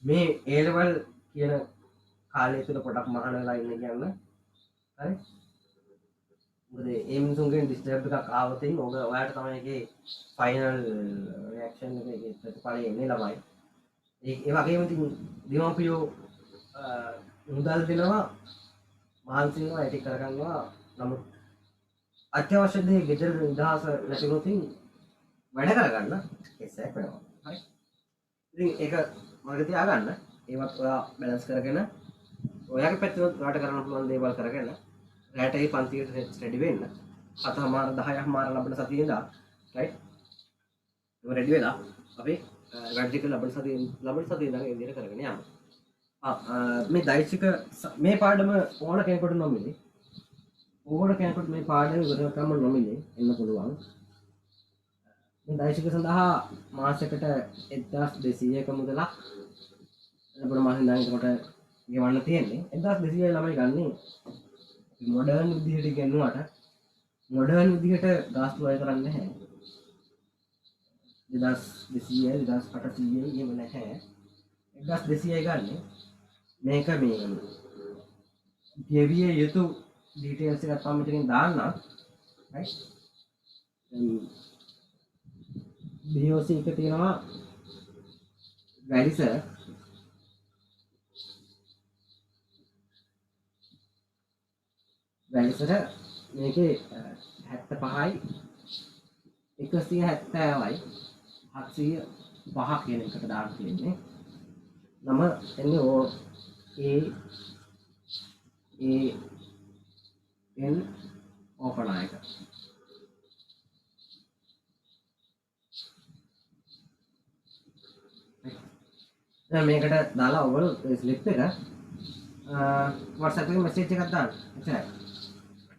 මේ A level කියන කාලය තුල පොඩක් මහාන වෙලා ඉන්න කියන්න. හරි. මොකද ඒ මිනිසුන්ගෙන් ඩිස්ටර්බ් එකක් ආවොත් ඔයාලට තමයි ඒකේ ෆයිනල් රියැක්ෂන් එකේ ප්‍රතිඵලය එන්නේ ළමයි. ඒ වගේම ඉතින් දෙමාපියෝ මුදල් දෙනවා මානසිකව ඇටි කරගන්නවා. නමුත් අත්‍යවශ්‍ය දේ ගෙදර නිදහස නැතිනොත් වැඩ කරගන්න එසයක් වෙනවා. හරි. ඉතින් ඒක මතක තියාගන්න. ඒවත් ඔයා බැලන්ස් කරගෙන ඔයාගේ පැත්තෙන් ඔයාට කරන්න පුළුවන් දේවල් කරගෙන රැට ඒ පන්තියට රෙඩි වෙන්න. 7:00 10:00 ලබන සතියේ ඉඳලා රයිට්. ඒක රෙඩි වෙලා අපි වැඩි කළ ලබන සතියේ ඉඳන් ඒ විදිහට කරගෙන යමු. මේ දෛශික මේ පාඩම ඕන කෙනෙකුට නොමිලේ. ඕන කෙනෙකුට මේ පාඩම ඉවර කරන්න නොමිලේ එන්න පුළුවන්. මේ දෛශික සඳහා මාසයකට 1200ක මුදලක් ලබන මාසෙන් ඉඳන් එතකොට ගෙවන්න තියෙන්නේ. 1200 ළමයි ගන්නේ මොඩර්න් විදිහට ගෙන්නුවට මොඩර්න් විදිහට ගාස්තු අය කරන්නේ නැහැ. 2200 2800 එහෙම නැහැ. 1200යි ගන්න. මේක මේ ගෙවිය යුතු ඩීටේල්ස් එකක් මම මෙතනින් දාන්නම්. right BOC එක තියෙනවා වැලිසර මේකේ 75යි 170යි 705 කියන එකට දාන්න තියෙන්නේ. නම එන්නේ O A N ඕපනායක. දැන් මේකට දාලා ඔයගොල්ලෝ ස්ලිප් එක WhatsApp එකේ මැසේජ් එකක් දාන්න. එච්චරයි.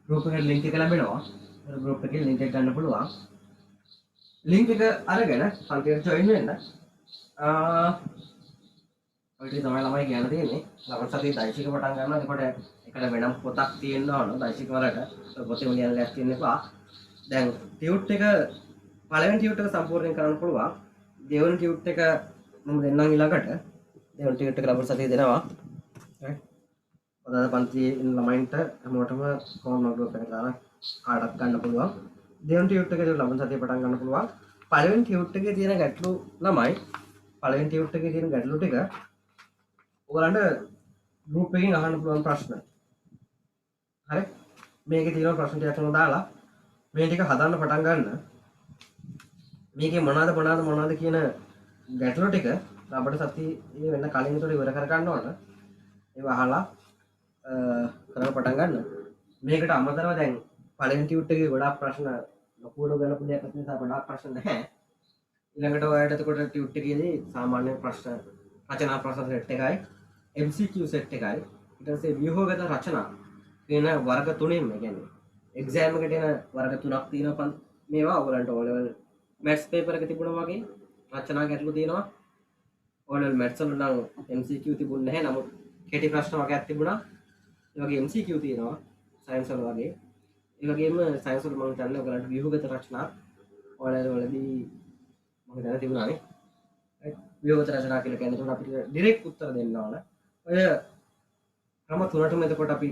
group එකට link එක ලැබෙනවා. group එකේ link එක ගන්න පුළුවන්. link එක අරගෙන කන්ටිනියස් join වෙන්න. ඔය ටික තමයි ළමයි කියන්න තියෙන්නේ. ලබන සතියේ දෛශික පටන් ගන්නවා. එතකොට එකට වෙනම පොතක් තියෙන්න ඕන දෛශික වලට. පොතේ උලියන් ලැස් තියෙන්න එපා. දැන් ටියුට් එක පළවෙනි ටියුට් එක සම්පූර්ණ කරන්න පුළුවන්. දෙවෙනි ටියුට් එක මම දෙන්නම් ඊළඟට. දෙවෙනි ටියුට් එක ලබන සතියේ දෙනවා. right අද පන්තියේ ඉන්න ළමයින්ට හැමෝටම කොහොම ගෲප් එක දාලා කාඩක් ගන්න පුළුවන්. දෙවෙනි ටියුට් එකේ ලබන සතියේ පටන් ගන්න පුළුවන්. පළවෙනි ටියුට් එකේ තියෙන ගැටලු ළමයි පළවෙනි ටියුට් එකේ තියෙන ගැටලු ටික ඔයගලන්ට group එකකින් අහන්න පුළුවන් ප්‍රශ්න. හරි? මේකේ තියෙන ප්‍රශ්න ටික අතන දාලා මේ ටික හදන්න පටන් ගන්න. මේකේ මොනවාද කියන ගැටලු ටික අපිට සතියේ වෙන්න කලින් උඩ ඉවර කර ගන්න ඕන. ඒව අහලා කරන්න පටන් ගන්න. මේකට අමතරව දැන් පළවෙනි ටියුට් එකේ ගොඩාක් ප්‍රශ්න ලොකුවට ගලපු දෙයක් නිසා ගොඩාක් ප්‍රශ්න නැහැ. ඊළඟට ඔයාලට එතකොට ටියුට් එකේදී සාමාන්‍ය ප්‍රශ්න රචනා ප්‍රශ්න සෙට් එකයි MCQ සෙට් එකයි ඊට පස්සේ ව්‍යුහගත රචනා කියන වර්ග තුනෙන්ම කියන්නේ එක්සෑම් එකට එන වර්ග තුනක් තියෙනවා. මේවා ඔයගලන්ට O level maths paper එක තිබුණා වගේ රචනා ගැටලු තියෙනවා. O level maths වල නම් MCQ තිබුණ නැහැ. නමුත් කෙටි ප්‍රශ්න වගේක් තිබුණා. ඒ වගේ MCQ තියෙනවා සයන්ස් වල වගේ. ඒ වගේම සයන්ස් වල මම හිතන්නේ ඔයගලන්ට ව්‍යුහගත රචනා O level වලදී මම දැන තිබුණානේ. ව්‍යුහගත රචනා කියලා කියන්නේ ඒකට අපිට ඩිරෙක්ට් උත්තර දෙන්න ඕන. ඔය ක්‍රම තුනටම එතකොට අපි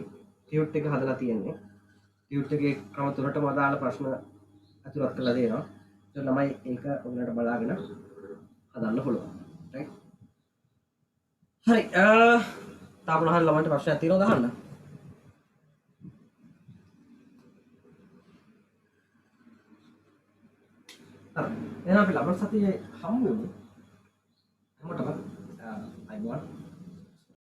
ටියුට් එක හදලා තියෙන්නේ. ටියුට් එකේ ක්‍රම තුනටම අදාළ ප්‍රශ්න අතුලත් කරලා දෙනවා. ඒක ළමයි ඒක ඔයගලන්ට බලාගෙන හදන්න පුළුවන්. right හරි තාම මොනවා හරි ළමයින්ට ප්‍රශ්නයක් තියෙනවද අහන්න? හරි එහෙනම් අපි ලබන සතියේ හමු වෙමු. හැමෝටම අයිබෝන්